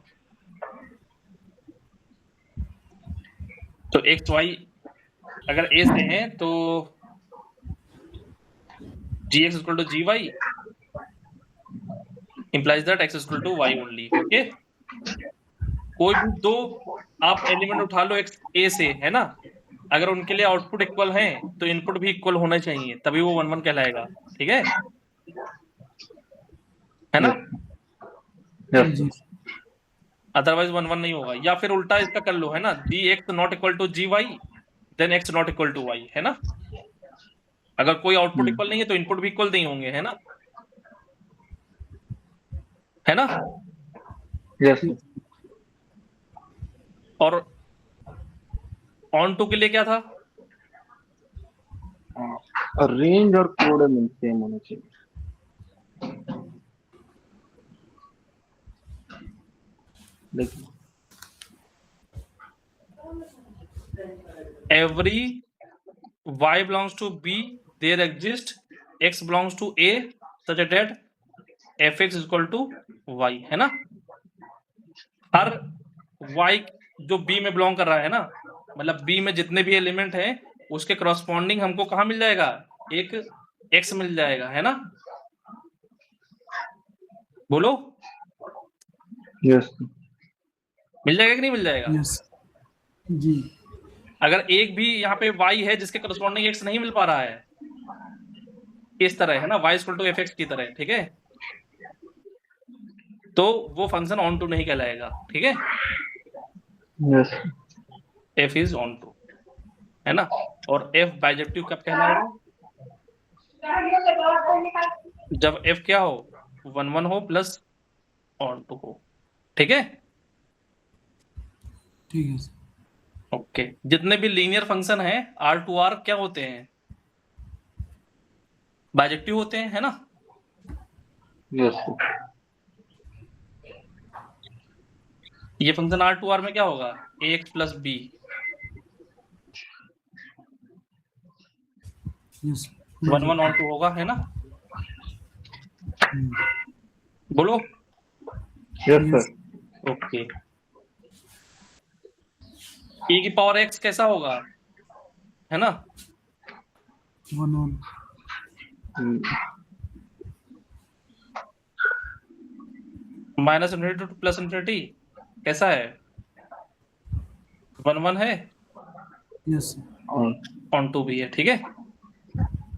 तो एक्स वाई अगर ए से हैं तो g x equal to g y implies that x equal to y only. Okay, कोई भी दो आप एलिमेंट उठा लो एक्स ए से, है ना, अगर उनके लिए आउटपुट इक्वल हैं तो इनपुट भी इक्वल होना चाहिए, तभी वो 1 1 कहलाएगा। ठीक है ना। यस। अदरवाइज 1 1 नहीं होगा। या फिर उल्टा इसका कर लो, है ना, dx not equal to gy then x not equal to y, है ना। अगर कोई आउटपुट इक्वल नहीं है तो इनपुट भी इक्वल नहीं होंगे, है ना, है ना। यस और ऑन टू के लिए क्या था? और रेंज और कोड में सेम होना चाहिए। देखिए every y belongs to b there exists x belongs to a such that fx is equal to y, है ना। हर y जो b में बिलोंग कर रहा है ना, मतलब b में जितने भी एलिमेंट हैं उसके करस्पॉन्डिंग हमको कहाँ मिल जाएगा, एक x मिल जाएगा, है ना। बोलो यस मिल जाएगा कि नहीं मिल जाएगा? यस जी। अगर एक भी यहाँ पे y है जिसके करस्पॉन्डिंग x नहीं मिल पा रहा है, इस तरह, है ना, y equal to f x की तरह, ठीक है, तो वो फंक्शन ऑन टू नहीं कहलाएगा, ठीक है। Yes f is onto, है ना। और f बाइजेक्टिव कब कहलाएगा? जब f क्या हो, 1 1 हो प्लस ऑन टू हो, ठीक है। ठीक है सर। ओके, जितने भी लीनियर फंक्शन हैं R टू R क्या होते हैं, बाइजेक्टिव होते हैं, है ना। यस ये फंक्शन R टू R में क्या होगा, ax plus b, yes 1 1 onto होगा, है ना। बोलो यस सर ओके। e की पावर x कैसा होगा, है ना, 1 1 minus infinity to plus infinity कैसा है, 1 1 है, यस ऑन टू भी है, ठीक है।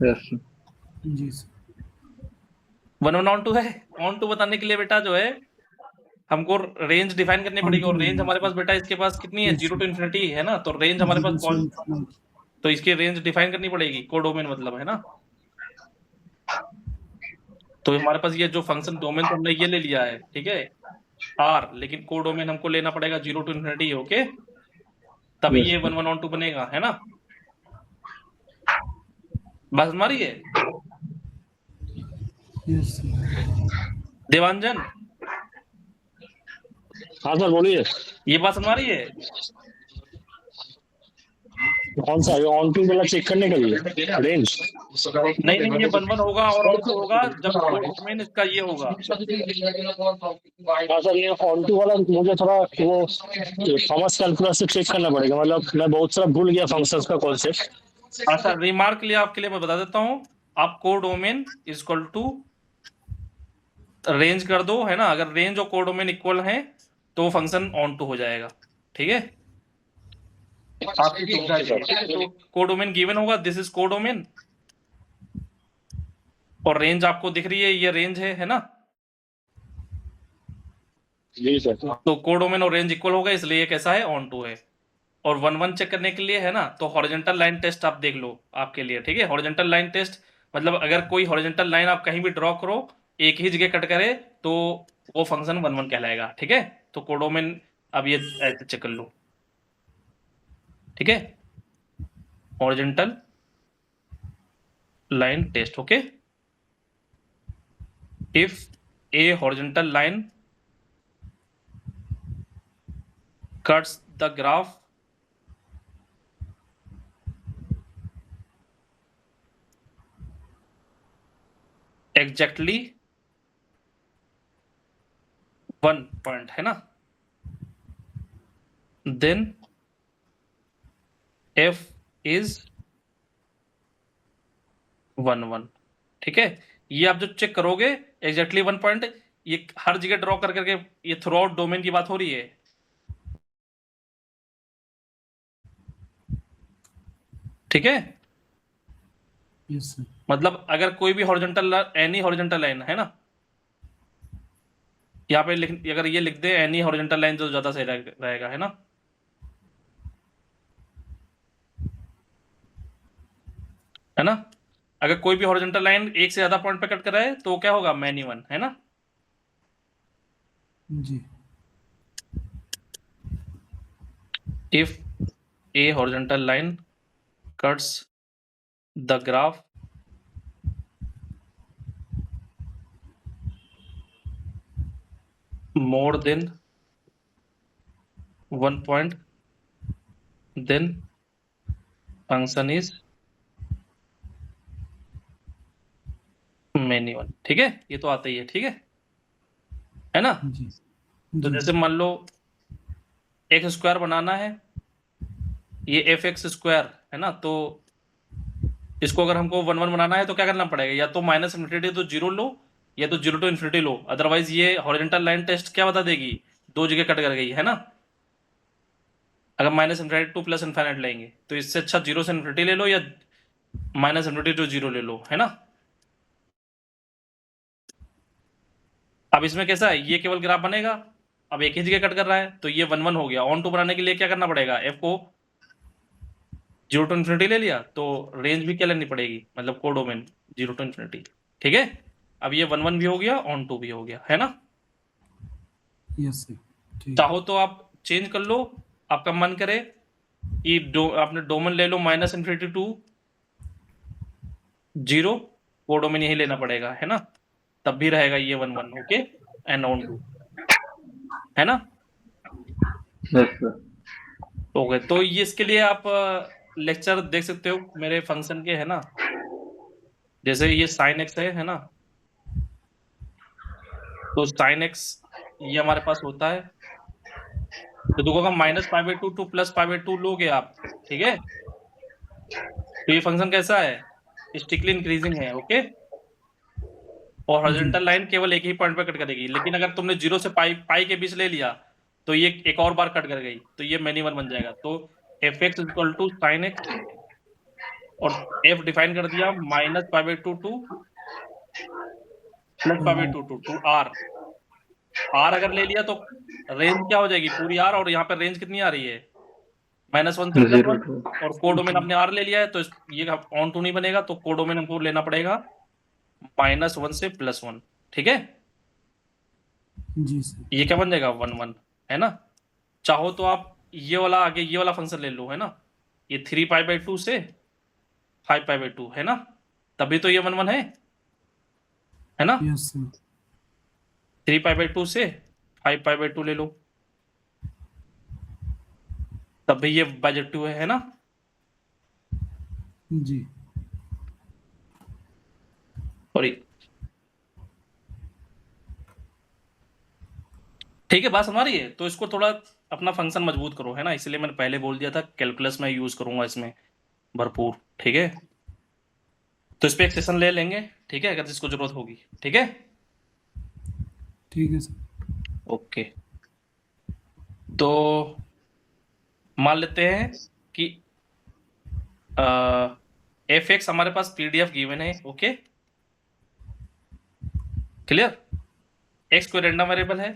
यस जी सर। 1 1 ऑन टू है। ऑन टू बताने के लिए बेटा जो है हमको रेंज डिफाइन करनी पड़ेगी, और रेंज हमारे पास बेटा इसके पास कितनी है, 0 टू इन्फिनिटी, है ना। तो रेंज हमारे पास कौन, तो इसकी रेंज डिफाइन करनी पड़ेगी, कोडोमेन मतलब, है ना। तो हमारे पास ये जो फंक्शन डोमेन तो हमने ये ले लिया है, ठीक है, आर, लेकिन कोडोमेन हमको लेना पड़ेगा 0 टू इन्फिनिटी, ओके, तभी ये 1 1 ऑन टू बनेगा, है ना। बस हमारी है यस देवांजन, हाँ सर बोलिए। ये बात हमारी है। कौन सा ऑन टू वाला चेक करने के लिए रेंज? नहीं नहीं, ये 1 1 होगा और ऑन टू होगा जब कोडोमेन इसका ये होगा। हाँ सर, ये ऑन टू वाला मुझे थोड़ा वो थॉमस कैलकुलस से चेक करना पड़ेगा, मतलब मैं बहुत सारा भूल गया फंक्शंस का कॉन्सेप्ट। अच्छा, रिमार्क के लिए आपके लिए मैं बता देता हूँ, आप कोडोमेन इक्वल टू रेंज कर दो, है ना। अगर रेंज और कोडोमेन इक्वल है तो फंक्शन ऑन टू हो जाएगा, ठीक है। आपकी सुविधा के लिए तो कोडोमेन गिवन होगा, दिस इज कोडोमेन, और रेंज आपको दिख रही है, ये रेंज है ना। जी सर। तो कोडोमेन और रेंज इक्वल होगा, इसलिए कैसा है, ऑन टू है। और 1 1 चेक करने के लिए, है ना, तो हॉरिजॉन्टल लाइन टेस्ट आप देख लो आपके लिए, ठीक है। हॉरिजॉन्टल लाइन टेस्ट मतलब अगर कोई हॉरिजॉन्टल लाइन आप कहीं भी ड्रॉ करो, एक ही जगह कट करे, तो वो फंक्शन 1 1 कहलाएगा, ठीक है। तो कोडोमेन अब ये ऐसे चेक कर लो, ठीक है, horizontal line test, okay. If a horizontal line cuts the graph exactly 1 point, है ना, then f is 1 1, ठीक है। ये आप जो चेक करोगे एग्जैक्टली 1 पॉइंट, ये हर जगह ड्रॉ कर करके, ये थ्रू आउट डोमेन की बात हो रही है, ठीक है। Yes sir. मतलब अगर कोई भी हॉरिजॉन्टल, एनी हॉरिजॉन्टल लाइन, है ना, यहाँ पे अगर ये लिख दे एनी हॉरिजॉन्टल लाइन तो ज्यादा सही रहेगा, है ना? है ना? अगर कोई भी हॉरिजॉन्टल लाइन एक से ज्यादा पॉइंट पे कट कर रहा है तो क्या होगा? मैनी वन, है ना? जी। If a horizontal line cuts the graph more than 1 point, then function is many one. ठीक है, ये तो आता ही है, ठीक है ना? जी। तो जी। जैसे मान लो एक्स स्क्वायर बनाना है, ये एफ एक्स स्क्वायर है ना, तो इसको अगर हमको 1 1 बनाना है तो क्या करना पड़ेगा? या तो माइनस इन्फिनिटी तो जीरो लो, या तो जीरो टू इन्फिनिटी लो, अदरवाइज ये हॉरिजॉन्टल लाइन टेस्ट क्या बता देगी? दो जगह कट कर गई, है ना? अगर minus infinity to plus infinity लेंगे तो इससे अच्छा जीरो से इन्फिनिटी ले लो या माइनस इन्फिनिटी टू जीरो ले लो, है ना? अब इसमें कैसा है, ये केवल ग्राफ बनेगा, अब एक ही जगह कट कर रहा है तो ये 1 1 हो गया। ऑन टू बनाने के लिए क्या करना पड़ेगा? एफ को जीरो टू इन्फिनिटी ले लिया तो रेंज भी क्या लेनी पड़ेगी, मतलब कोडोमेन जीरो टू इन्फिनिटी, ठीक है? अब ये 1 1 भी हो गया, ऑन टू भी हो गया, है ना? Yes sir. ठीक। चाहो तो आप चेंज कर लो, आपका मन करे कि आपने डोमेन ले लो minus infinity to zero, codomain यही लेना पड़ेगा, है ना? तब भी रहेगा ये 1 1, ओके, एंड ऑन टू, है ना? Yes sir. ओके, तो ये इसके लिए आप लेक्चर देख सकते हो मेरे फंक्शन के, है ना? जैसे ये साइन एक्स है ना? तो साइन एक्स ये हमारे पास होता है, तो देखो अगर minus pi by two to plus pi by to लोगे आप, ठीक है, तो ये फंक्शन कैसा है? स्टिकली इंक्रीजिंग है, ओके, और हॉरिजॉन्टल लाइन केवल एक ही पॉइंट पे कट करेगी। लेकिन अगर तुमने जीरो से पाई के बीच ले लिया तो ये एक और बार कट कर गई, तो ये मैनी वन बन जाएगा। तो f x equal to sine x, और एफ डिफाइन कर दिया minus pi by two to plus pi by two to R. R अगर ले लिया तो रेंज क्या हो जाएगी? पूरी आर, और यहाँ पे रेंज कितनी आ रही है? माइनस वन से प्लस वन, और कोडोमेन अपने आर ले लिया है तो ये ऑन टू नहीं बनेगा, तो कोडोमेन हमको लेना पड़ेगा माइनस वन से प्लस वन, ठीक है? जी सर। ये क्या बन जाएगा? 1 1, है ना? चाहो तो आप ये वाला आगे ये वाला फंक्शन ले लो, है ना? ये 3 पाई बाई टू से 5 पाई बाई टू, है ना? तभी तो ये 1 1 है ना? Yes sir. 3 pi by to से 5 पाई बाई टू ले लो, तब भी ये बाइजेक्टिव है ना? जी। सॉरी, ठीक है, बात हमारी है। तो इसको थोड़ा अपना फंक्शन मजबूत करो, है ना? इसलिए मैंने पहले बोल दिया था कैलकुलस में यूज करूंगा इसमें भरपूर, ठीक है? तो इस पे एक सेशन ले लेंगे, ठीक है, अगर इसको जरूरत होगी, ठीक है? ठीक है सर। ओके, तो मान लेते हैं कि एफ एक्स हमारे पास पीडीएफ गिवन है, ओके, क्लियर? एक्स कोई रैंडम वेरिएबल है,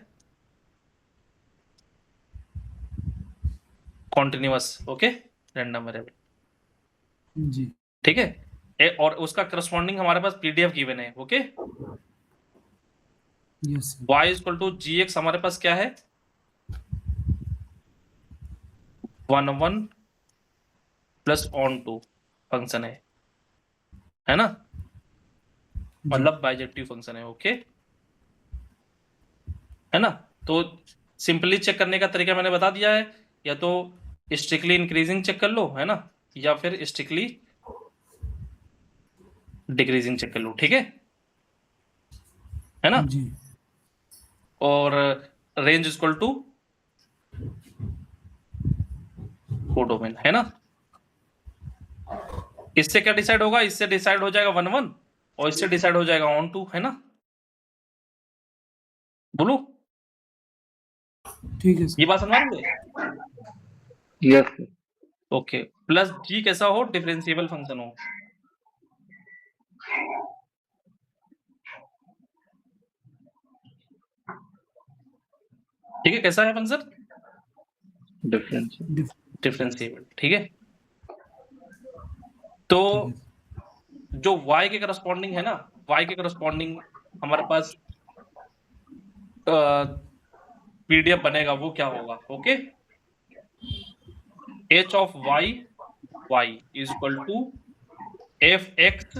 कॉन्टिन्यूअस, ओके, रैंडम वेरिएबल, जी। ठीक है? और उसका करस्पॉन्डिंग हमारे पास पीडीएफ गिवन है, okay? Yes sir. y equal to ji x हमारे पास क्या है? 1 1 प्लस ऑन टू फंक्शन है ना? मतलब बाइजेक्टिव फंक्शन है, ओके, है ना? तो सिंपली चेक करने का तरीका मैंने बता दिया है, या तो स्ट्रिक्टली इंक्रीजिंग चेक कर लो, है ना, या फिर स्ट्रिक्टली डिक्रीजिंग चेक कर लो, ठीक है ना? जी। और रेंज इक्वल टू कोडोमेन, है ना? इससे क्या डिसाइड होगा? इससे डिसाइड हो जाएगा 1 1, और इससे डिसाइड हो जाएगा ऑन टू, है ना? बोलो, ठीक है सर। ये बात समझ रहे? Yes sir. ओके, प्लस जी कैसा हो? डिफरेंशिएबल फंक्शन हो, ठीक है, कैसा है फंक्शन? डिफरेंशिएबल। ठीक है, तो जो y के करस्पॉन्डिंग है ना, y के करस्पॉन्डिंग हमारे पास पीडीएफ बनेगा, वो क्या होगा? Okay, h of y is equal to f x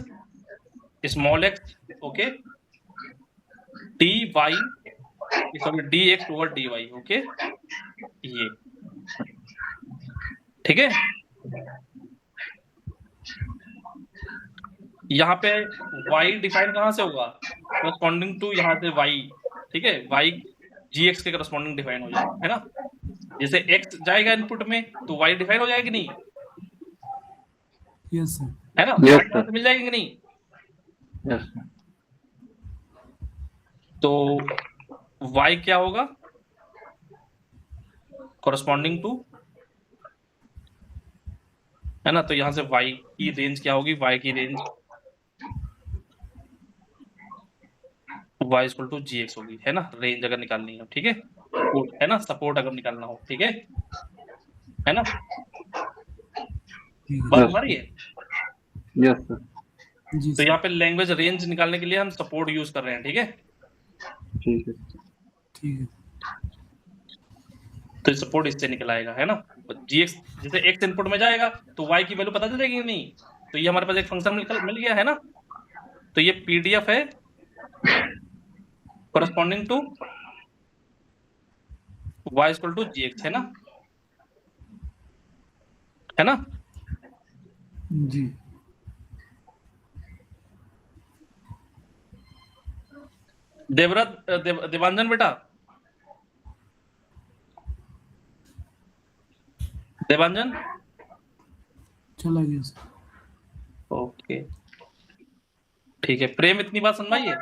small x, okay, d y sorry d x over d y, okay, ये ठीक है। यहाँ पे y डिफाइन कहाँ से होगा? करस्पॉन्डिंग टू यहाँ से y, ठीक है, y gx के करस्पॉन्डिंग डिफाइन हो जाएगा, है ना। जैसे x जाएगा इनपुट में तो y डिफाइन हो जाएगी नहीं? Yes sir. है ना, Yes, y मिल जाएगी कि नहीं? यस तो y क्या होगा? करस्पॉन्डिंग टू, है ना, तो यहां से y की रेंज क्या होगी? y की range y equal to gx होगी, है ना, रेंज अगर निकालनी हो, ठीक है, है ना, सपोर्ट अगर निकालना हो, ठीक है ना, बात हमारी है। Yes sir. जी तो यहाँ पे लैंग्वेज रेंज निकालने के लिए हम सपोर्ट यूज कर रहे हैं, ठीक है। ठीक है। ठीक है। तो सपोर्ट इससे निकल आएगा, है ना। gx जैसे x इनपुट में जाएगा तो y की वैल्यू पता चलेगी कि नहीं? तो ये हमारे पास एक फंक्शन मिल गया, है ना। तो ये पीडीएफ है corresponding to y equal to gx, है ना। जी देवव्रत देवांजन बेटा, देवांजन चला गया सर। ओके ठीक है। प्रेम इतनी बात समझ आई है?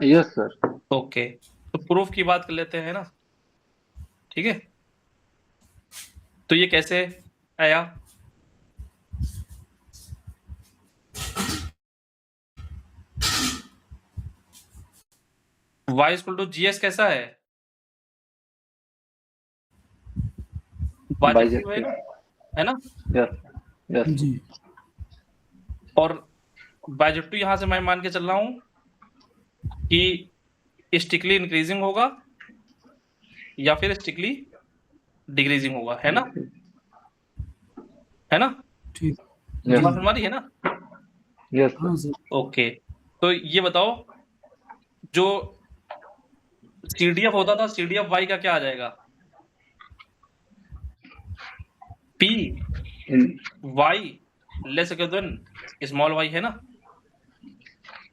Yes sir. ओके, तो प्रूफ की बात कर लेते हैं ना, ठीक है। तो ये कैसे आया? y इक्वल टू जीएस कैसा है? बाइजेक्टिव है ना। यस यस जी और बाइजेक्टिव यहां से मैं मान के चल रहा हूं कि स्टिकली इंक्रीजिंग होगा या फिर स्टिकली डिक्रीजिंग होगा, है ना, ठीक। बात हमारी है ना। यस हाँ सर। ओके, तो ये बताओ जो सीडीएफ होता था, सीडीएफ वाई का क्या आ जाएगा? P y less equal to small y, है ना।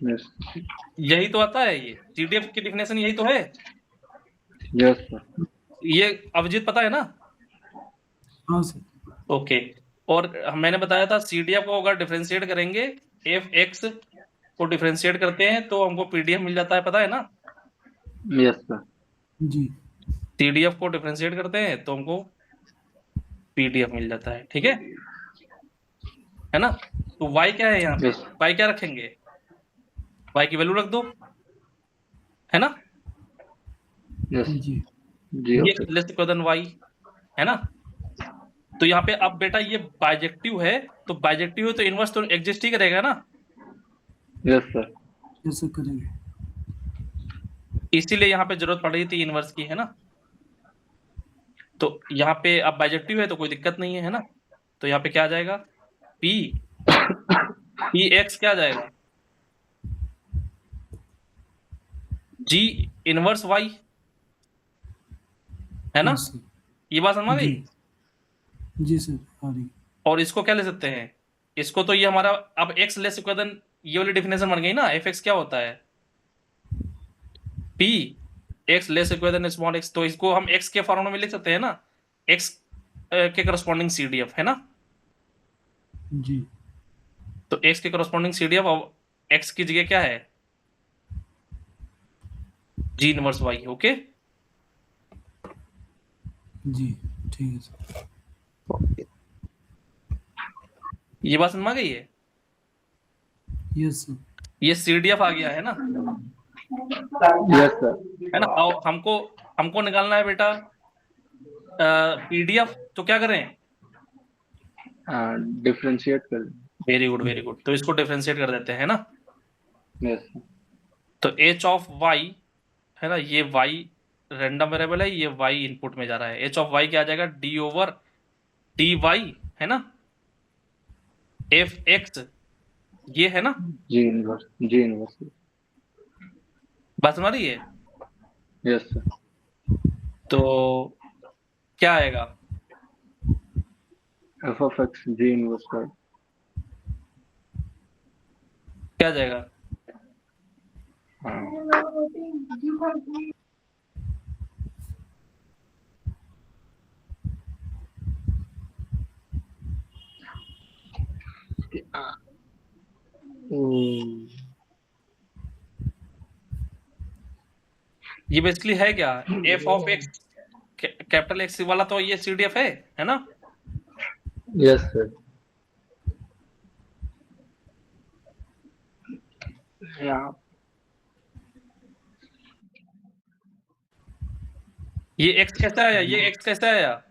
यस यही तो आता है, ये सीडीएफ की डेफिनेशन यही तो है। Yes sir. ये अभिजीत पता है ना? हाँ सर। ओके, और मैंने बताया था सीडीएफ को अगर डिफरेंशिएट करेंगे, एफ एक्स को डिफरेंशिएट करते हैं तो हमको पीडीएफ मिल जाता है, पता है ना। Yes sir. जी सीडीएफ को डिफरेंशिएट करते हैं तो हमको पीडीएफ मिल जाता है, ठीक है ना। तो y क्या है यहाँ पे? Yes. y क्या रखेंगे? y की वैल्यू रख दो, है ना। यस जी जी ये लेस इक्वल देन y, है ना। तो यहाँ पे अब बेटा ये बाइजेक्टिव है, तो बाइजेक्टिव है तो इनवर्स तो एग्जिस्ट ही करेगा ना। Yes sir. कैसे करेंगे? इसीलिए यहाँ पे जरूरत पड़ रही थी इनवर्स की, है ना। तो यहाँ पे अब बाइजेक्टिव है तो कोई दिक्कत नहीं है ना। तो यहाँ पे क्या आ जाएगा? पी एक्स क्या आ जाएगा? जी इनवर्स वाई, है ना। Yes sir. ये बात समझ गई? जी सर आ रही। और इसको क्या ले सकते हैं? इसको तो ये हमारा अब x लेस इक्वल देन ये वाली डेफिनेशन बन गई ना। एफ एक्स क्या होता है? P x less equal than small x. तो इसको हम x के फॉर्म में लिख सकते हैं ना, x के करस्पॉन्डिंग सीडीएफ, है ना। जी तो x के करस्पॉन्डिंग सीडीएफ और x की जगह क्या है? G inverse y, okay. जी ठीक है सर। ये बात समझ गई है? Yes sir. ये सीडीएफ आ गया है ना। Yes sir. है ना। और हमको निकालना है बेटा पीडीएफ, तो क्या करें? डिफरेंशिएट कर। वेरी गुड वेरी गुड, तो इसको डिफरेंशिएट कर देते हैं ना। यस तो एच ऑफ वाई है ना, ये वाई रैंडम वेरिएबल है, ये वाई इनपुट में जा रहा है। एच ऑफ वाई क्या आ जाएगा? डी ओवर डी वाई है ना, एफ एक्स ये है ना। G inverse. बात सुना रही है? Yes sir. तो क्या आएगा? F of x ji inverse sir. क्या आ जाएगा? ये बेसिकली है क्या? F of x capital x वाला, तो ये सीडीएफ है ना। Yes sir. ये एक्स कैसे आया? ये एक्स कैसे आया?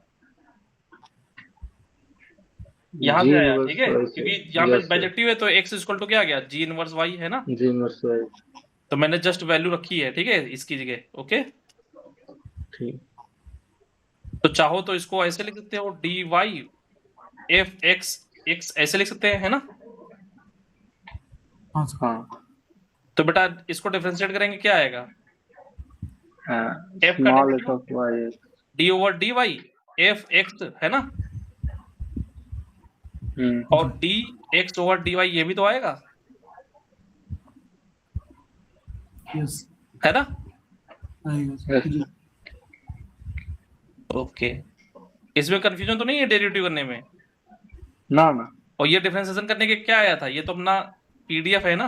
यहाँ जी से आया, इनवर्स ठीक है, वाई क्योंकि से। यहाँ पे यस सर। बाइजेक्टिव है, तो एक्स इक्वल टू क्या आ गया? जी इनवर्स वाई है ना। G inverse y. तो मैंने जस्ट वैल्यू रखी है, ठीक है, इसकी जगह। ओके, ठीक। तो चाहो तो इसको ऐसे लिख सकते हो, d y f x x ऐसे लिख सकते हैं, है ना। हाँ सर। हाँ। तो बेटा इसको डिफरेंशिएट करेंगे, क्या आएगा? एफ का small f of y d over d y f x है ना, और d x over d y ये भी तो आएगा, यस है ना। आएगा जी। ओके, इसमें कंफ्यूजन तो नहीं है डेरिवेटिव करने में? ना। और ये डिफरेंशिएशन करने के क्या आया था? ये तो अपना पीडीएफ है ना।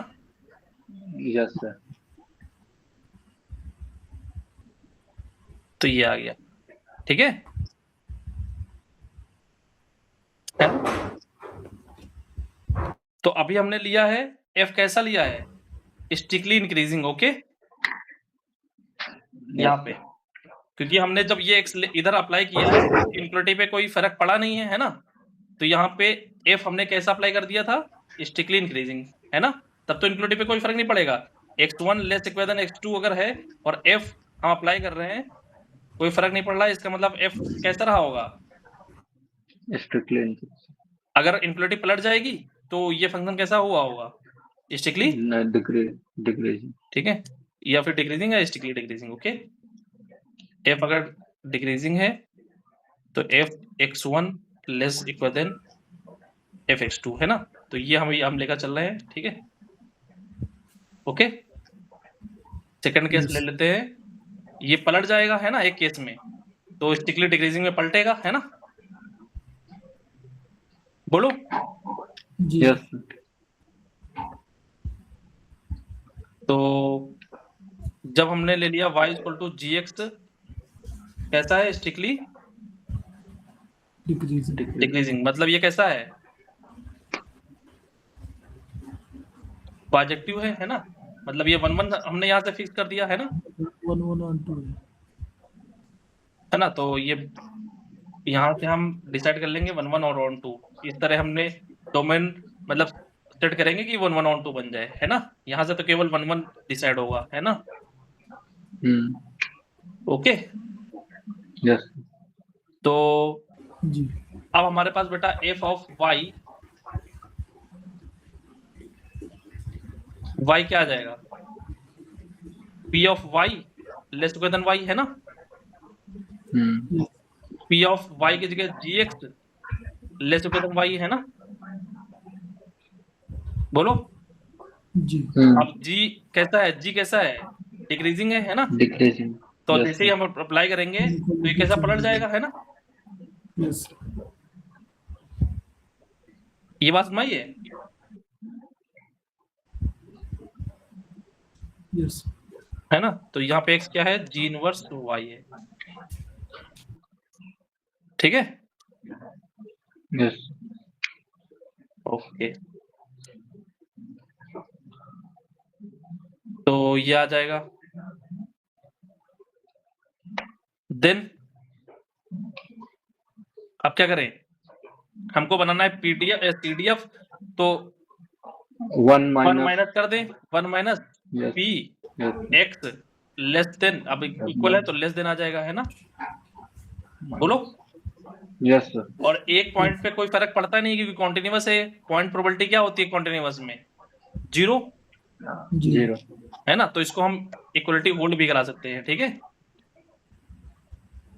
Yes sir. तो ये आ गया, ठीक है ना? तो अभी हमने लिया है एफ, कैसा लिया है? स्टिकली इंक्रीजिंग। ओके, यहाँ पे क्योंकि हमने जब ये एक्स इधर अप्लाई किया तो इनक्लूटिव पे कोई फर्क पड़ा नहीं है ना। तो यहाँ पे एफ हमने कैसा अप्लाई कर दिया था? स्टिकली इंक्रीजिंग, है ना। तब तो इनक्लूटिव पे कोई फर्क नहीं पड़ेगा। x1 less equal then x2 अगर है और f हम अप्लाई कर रहे हैं, कोई फर्क नहीं पड़ रहा है, इसका मतलब f कैसा रहा होगा? स्ट्रिक्टली। अगर इनक्लूटिव पलट जाएगी तो ये फंक्शन कैसा हुआ होगा? Strictly decreasing. ठीक है, या फिर डिक्रीजिंग है, स्टिकली डिक्रीजिंग। ओके, f अगर डिक्रीजिंग है तो f x1 less equal than f x2 है ना। तो ये हम लेकर चल रहे हैं, ठीक है। ओके, सेकंड केस ले लेते हैं। ये पलट जाएगा, है ना, एक केस में, तो स्टिकली डिक्रीजिंग में पलटेगा, है ना। बोलो जी। यस। तो जब हमने ले लिया y equal to ji X, कैसा है? Strictly decreasing. मतलब ये कैसा है? पॉजिटिव है ना। मतलब ये 1 1 हमने यहाँ से फिक्स कर दिया, है ना। 1 1 और 2 है ना, तो ये यहाँ से हम डिसाइड कर लेंगे 1 1 और 1 2। इस तरह हमने डोमेन मतलब सेट करेंगे कि 1 1 और 2 बन जाए, है ना। यहाँ से तो केवल 1 1 डिसाइड होगा, है ना। Okay, yes. तो जी। अब हमारे पास बेटा एफ ऑफ वाई क्या आ जाएगा? P of y less to than y, है ना। पी ऑफ वाई की जगह g x less to than y, है ना। बोलो जी। अब जी कैसा है? जी कैसा है? डिक्रीजिंग है ना। डिक्रीजिंग। तो जैसे ही हम अप्लाई करेंगे तो ये कैसा पलट जाएगा, है ना। यस ये बात समझ है? यस है ना। तो यहाँ पे एक्स क्या है? जी इनवर्स वाई है, ठीक है। यस। ओके, तो ये आ जाएगा। देन अब क्या करें, हमको बनाना है पीडीएफ, तो 1 माइनस कर दें, 1 minus P x less than, अब इक्वल है तो लेस देन आ जाएगा, है ना? बोलो। Yes sir. और एक पॉइंट पे कोई फर्क पड़ता नहीं क्योंकि कॉन्टिन्यूअस है। पॉइंट प्रोबेबिलिटी क्या होती है कॉन्टिन्यूअस में? 0, है ना? तो इसको हम इक्वलिटी होल्ड भी करा सकते हैं, ठीक है?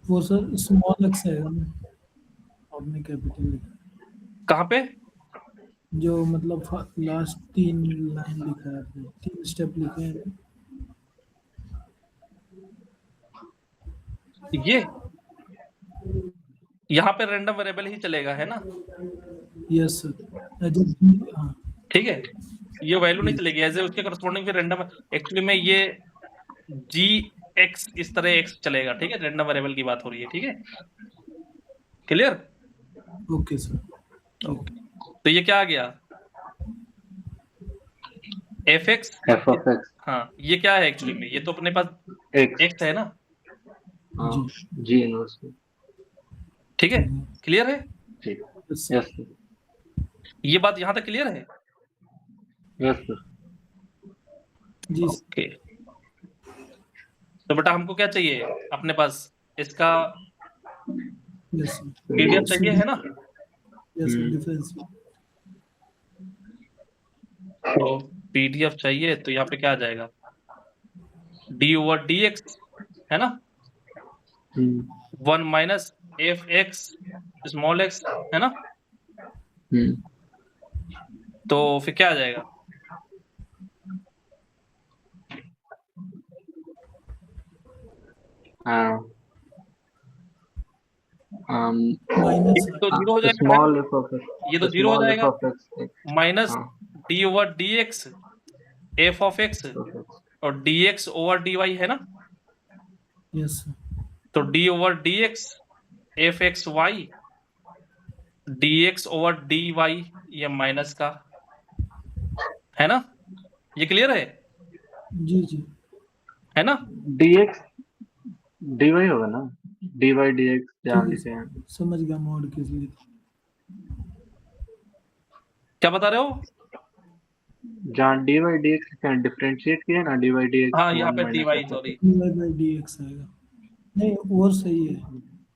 वो सर स्मॉल एक्स है आपने कैपिटल लिखा, कहाँ पे? जो मतलब लास्ट 3 लाइन लिखा है आपने, 3 स्टेप लिखे हैं। ये यहाँ पे रैंडम वेरिएबल ही चलेगा, है ना? Yes sir. हाँ ठीक है, ये वैल्यू नहीं चलेगी, एज ए उसके करस्पॉन्डिंग फिर रैंडम, एक्चुअली में ये जी एक्स इस तरह एक्स चलेगा, ठीक है? रैंडम वेरिएबल की बात हो रही है, ठीक है? क्लियर? Okay sir. ओके, तो ये क्या आ गया? F x. हाँ, ये क्या है एक्चुअली में? ये तो अपने पास एक्स है ना? G inverse. ठीक है, क्लियर है? ठीक, यस सर। ये बात यहाँ तक क्लियर है? Yes sir. जी ओके, तो बेटा हमको क्या चाहिए अपने पास? इसका यस पीडीएफ चाहिए, है ना? Yes difference. तो पीडीएफ चाहिए तो यहाँ पे क्या आ जाएगा? डी ओवर डी एक्स, है ना? 1 minus F x small x, है ना? तो फिर क्या आ जाएगा? तो 0 हो जाएगा, ये तो 0 हो जाएगा। Minus d over d x f of x और d x over d y, है ना? यस तो d over d x f x y d x over d y, ये माइनस का, है ना? ये क्लियर है? जी जी, है ना? dx dy होगा ना, dy dx जहाँ लिखे हैं। समझ गया मॉड के लिए। क्या बता रहे हो? जहाँ dy dx लिखे हैं डिफरेंशिएट किया ना, dy dx। हाँ, यहाँ पे dy, सॉरी dx आएगा, नहीं और सही है,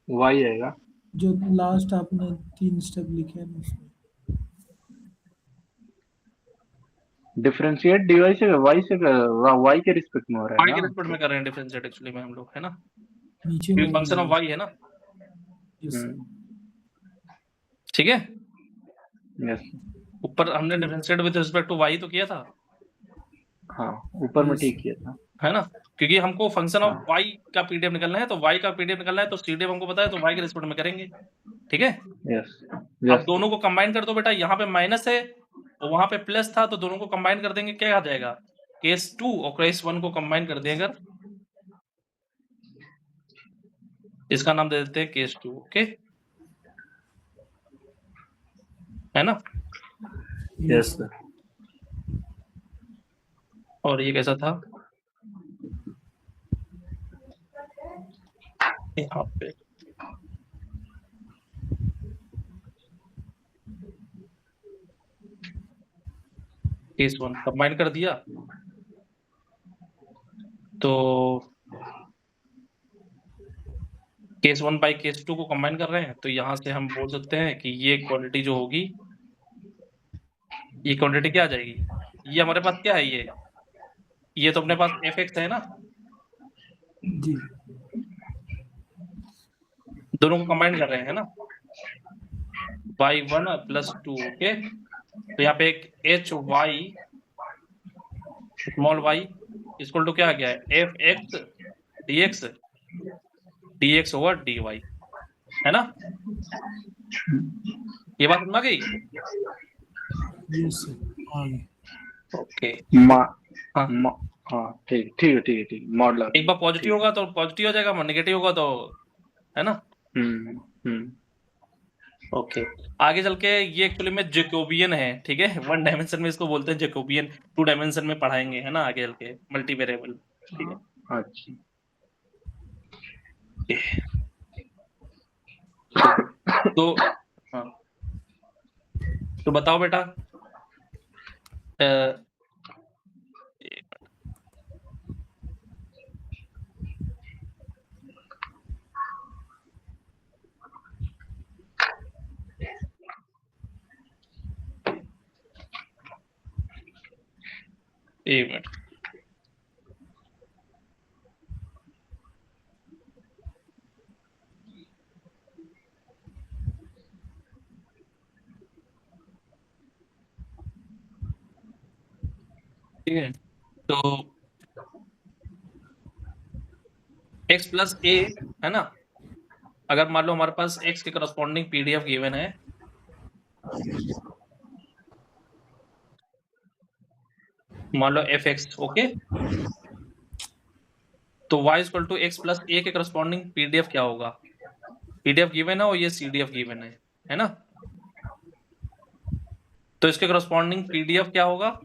y आएगा। जो लास्ट आपने 3 स्टेप लिखे हैं उसमें डिफरेंशिएट dy से y से y के रिस्पेक्ट में हो रहा है y ना? के रिस्पेक्ट में कर रहे हैं डिफरेंशिएट एक्चुअली में हम लोग, है ना? नीचे में फंक्शन ऑफ y है ना? ठीक है, यस। ऊपर हमने differentiate with respect to y तो किया था। हाँ, ऊपर में ठीक किया था, है ना? क्योंकि हमको फंक्शन ऑफ y का पीडीएफ निकलना है, तो y का पीडीएफ निकलना है तो सीडीएफ हमको पता है, तो y के रिस्पेक्ट में करेंगे, ठीक है? यस। अब दोनों को कंबाइन कर दो बेटा, यहाँ पे माइनस है और वहां पे प्लस था, तो दोनों को कंबाइन कर देंगे, क्या आ जाएगा? केस 2 और केस 1 को कंबाइन कर देंगे, अगर इसका नाम दे देते हैं केस 2, ओके? है ना? Yes sir. और ये कैसा था? यहाँ पे केस 1 कंबाइन कर दिया, तो केस 1 बाई केस 2 को कंबाइन कर रहे हैं, तो यहां से हम बोल सकते हैं कि ये क्वांटिटी जो होगी, ये क्वांटिटी क्या आ जाएगी? ये हमारे पास क्या है? ये तो अपने पास एफ एक्स है ना? जी, दोनों को कंबाइन कर रहे हैं, है ना? y1 plus 2, okay? तो यहाँ पे एक h y small y equal to क्या आ गया है? F x d x over d y, है ना? ये बात समझ गई? यस ओके, हाँ ठीक मॉड लगा। एक बार पॉजिटिव होगा तो पॉजिटिव हो जाएगा, नेगेटिव होगा तो, है ना? ओके, आगे चल के ये एक्चुअली में जैकोबियन है, ठीक है, 1 डायमेंशन में इसको बोलते हैं जैकोबियन, 2 डायमेंशन में पढ़ाएंगे, है ना, आगे चल के मल्टी वेरिएबल, ठीक है। अच्छा, तो हाँ, तो बताओ बेटा, अ, एक मिनट, ठीक है, तो x प्लस ए, है ना, अगर मान लो हमारे पास x के करस्पॉन्डिंग पीडीएफ गिवन है, मान लो fx, ओके, तो y equal to x plus a के करस्पॉन्डिंग पीडीएफ क्या होगा, पीडीएफ गिवन है और ये सीडीएफ गिवन है ना, तो इसके करस्पॉन्डिंग पीडीएफ क्या होगा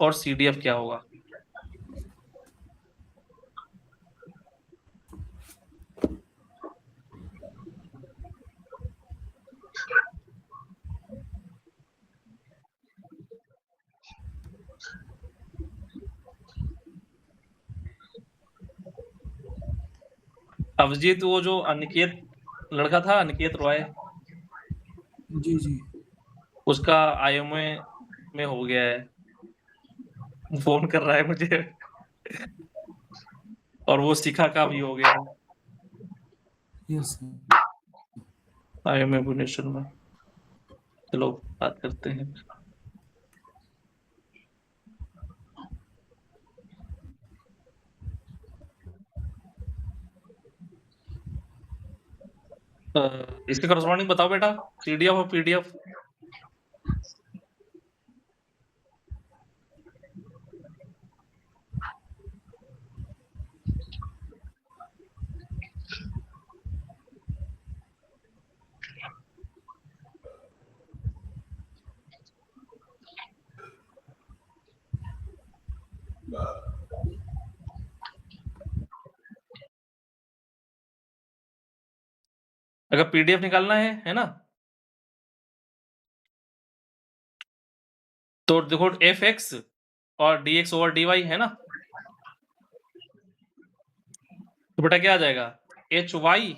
और सीडीएफ क्या होगा। अभिजीत, वो जो अनिकेत लड़का था, अनिकेत रॉय, जी जी उसका आईएमए में हो गया है, फोन कर रहा है मुझे और वो शिखा का भी हो गया है यस आईएमए भुवनेश्वर में। चलो बात करते हैं। इसके करस्पॉन्डिंग बताओ बेटा, सीडीएफ और पीडीएफ। अगर पीडीएफ निकालना है ना, तो देखो एफ एक्स और d x over d y है ना, तो बेटा क्या आ जाएगा, h y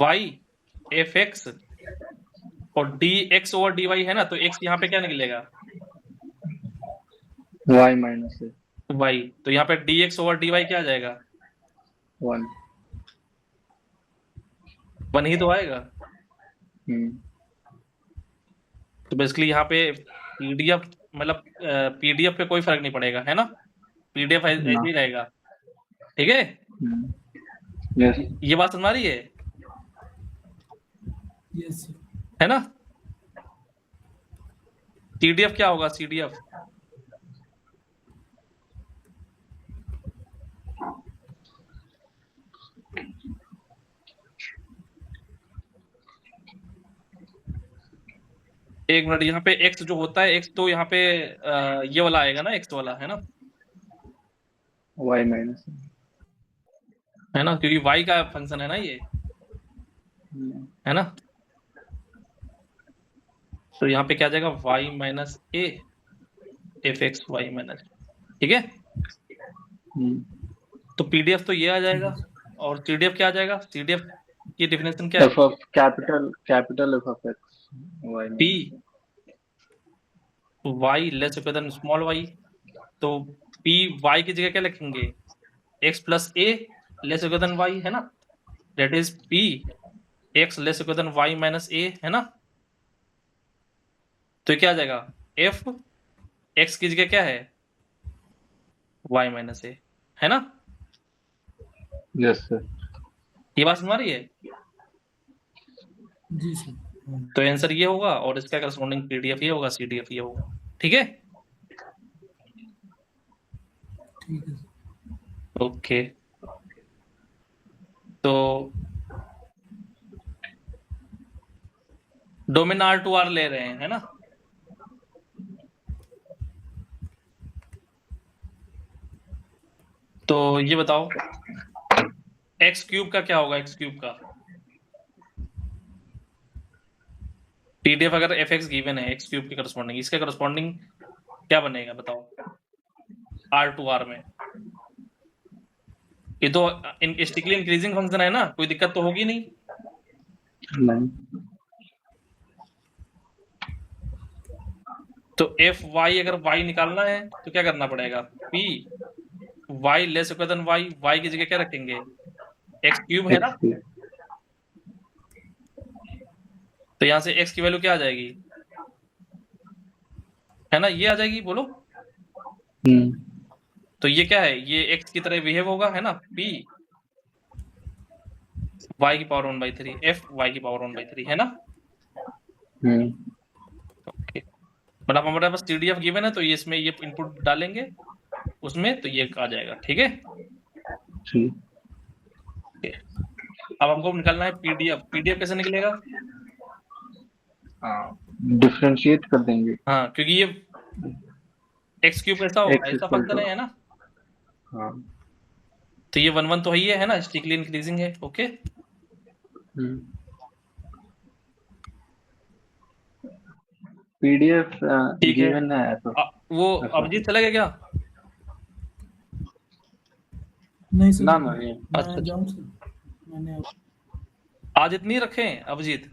y f x और d x over d y है ना, तो एक्स यहाँ पे क्या निकलेगा, y माइनस ए वाई, तो यहाँ पे d x over d y क्या आ जाएगा, 1। 1 ही तो आएगा। तो बेसिकली यहाँ पे पीडीएफ मतलब पीडीएफ पे कोई फर्क नहीं पड़ेगा, है ना, पीडीएफ ऐसे ही रहेगा, ठीक है। यस ये बात समझ आ रही है, यस है ना। सीडीएफ क्या होगा, सीडीएफ एक मिनट, यहाँ पे x जो होता है, x तो यहाँ पे ये वाला आएगा ना, x वाला, है ना, y माइनस है ना, क्योंकि y का फंक्शन है ना ये, है ना, तो यहाँ पे क्या आ जाएगा, y minus a f x y minus, ठीक है। तो पीडीएफ तो ये आ जाएगा, और सीडीएफ क्या आ जाएगा, सीडीएफ की डेफिनेशन क्या है, f of capital f of x y p y less equal than small y, तो पी वाई की जगह क्या लिखेंगे, x plus a less equal than y, है ना, that is p x less equal than y minus a, है ना, तो क्या आ जाएगा, एफ एक्स की जगह क्या है, वाई माइनस ए, है ना। Yes sir. ये बात समझ रही है, जी सर। तो आंसर ये होगा और इसका करस्पॉन्डिंग पीडीएफ ये होगा, सीडीएफ ये होगा, ठीक है। ठीक है ओके तो डोमेन R2R ले रहे हैं, है ना? तो ये बताओ एक्स क्यूब का क्या होगा? एक्स क्यूब का पीडीएफ अगर एफ एक्स गिवन है एक्स क्यूब के करस्पॉन्डिंग, इसके करस्पॉन्डिंग क्या बनेगा बताओ R2R में? ये तो स्टिकली इंक्रीजिंग फंक्शन है ना, कोई दिक्कत तो होगी नहीं। तो एफ वाई अगर वाई निकालना है तो क्या करना पड़ेगा? P y less equal than y, y की जगह क्या रखेंगे? एक्स क्यूब है ना, तो यहां से एक्स की वैल्यू क्या आ जाएगी? है ना, ये आ जाएगी, बोलो। तो ये क्या है? ये एक्स की तरह बिहेव होगा, है ना? पी वाई की पावर 1/3 एफ वाई की पावर 1/3, है ना? ओके, मतलब हमारे पास TDF गिवन है तो ये इसमें ये इनपुट डालेंगे उसमें, तो ये आ जाएगा। ठीक है, अब हमको निकालना है पीडीएफ। पीडीएफ कैसे निकलेगा? डिफरेंशिएट कर देंगे। हाँ, क्योंकि ये एक्स क्यूब ऐसा होगा, ऐसा फंक्शन है ना? हाँ, तो ये 1 1 तो है ना, स्टिकली इंक्रीजिंग है। ओके, पीडीएफ ठीक है। गिवन है तो वो अभिजीत चला गया क्या? नहीं सर, ना अच्छा, जाऊँ सर, मैंने आज इतनी रखे अभिजीत?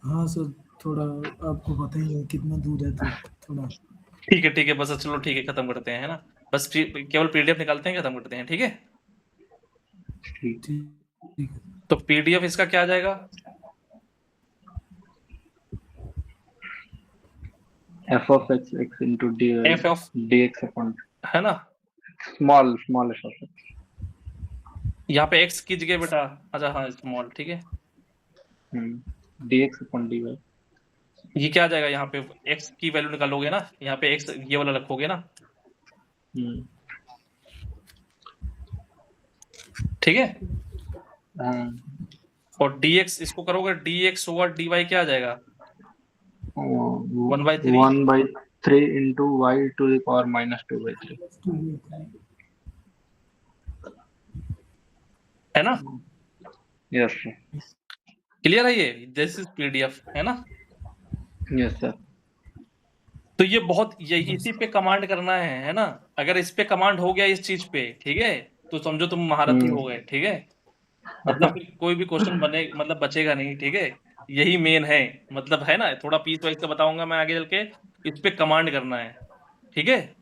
हाँ सर, थोड़ा आपको पता ही है कितना दूर है, तो थोड़ा ठीक है, बस चलो ठीक है, खत्म करते हैं, है ना? बस केवल पीडीएफ निकालते हैं, खत्म करते हैं। ठीक है, ठीक है। तो पीडीएफ इसका क्या आ जाएगा? f of x into f of dx upon, है ना, small f of x। यहाँ पे x की जगह बेटा, अच्छा हाँ स्मॉल, ठीक है। dx upon dy। ये क्या आ जाएगा? यहाँ पे x की वैल्यू निकालोगे ना, यहाँ पे x ये वाला रखोगे ना, ठीक है। और dx इसको करोगे, dx ओवर dy क्या आ जाएगा? 1/3 into y to the power minus 2/3, है ना? यस क्लियर है? ये दिस इज पीडीएफ, है ना? Yes sir. तो ये बहुत यही इसी पे कमांड करना है ना? अगर इस पे कमांड हो गया इस चीज पे, ठीक है, तो समझो तुम महारथी हो गए। ठीक है, मतलब कोई भी क्वेश्चन बने मतलब बचेगा नहीं। ठीक है, यही मेन है, मतलब है ना? थोड़ा पीस वाइज का बताऊंगा मैं आगे चल के। इस पे कमांड करना है, ठीक है,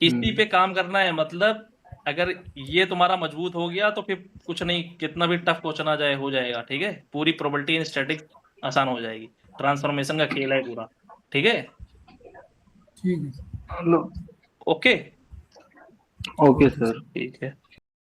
इसी पे काम करना है। मतलब अगर ये तुम्हारा मजबूत हो गया तो फिर कुछ नहीं, कितना भी टफ क्वेश्चन आ जाए हो जाएगा। ठीक है, पूरी प्रोबेबिलिटी इन स्टैटिक्स आसान हो जाएगी। ट्रांसफॉर्मेशन का खेल है पूरा। ठीक है, ठीक है। Okay okay sir. ठीक है।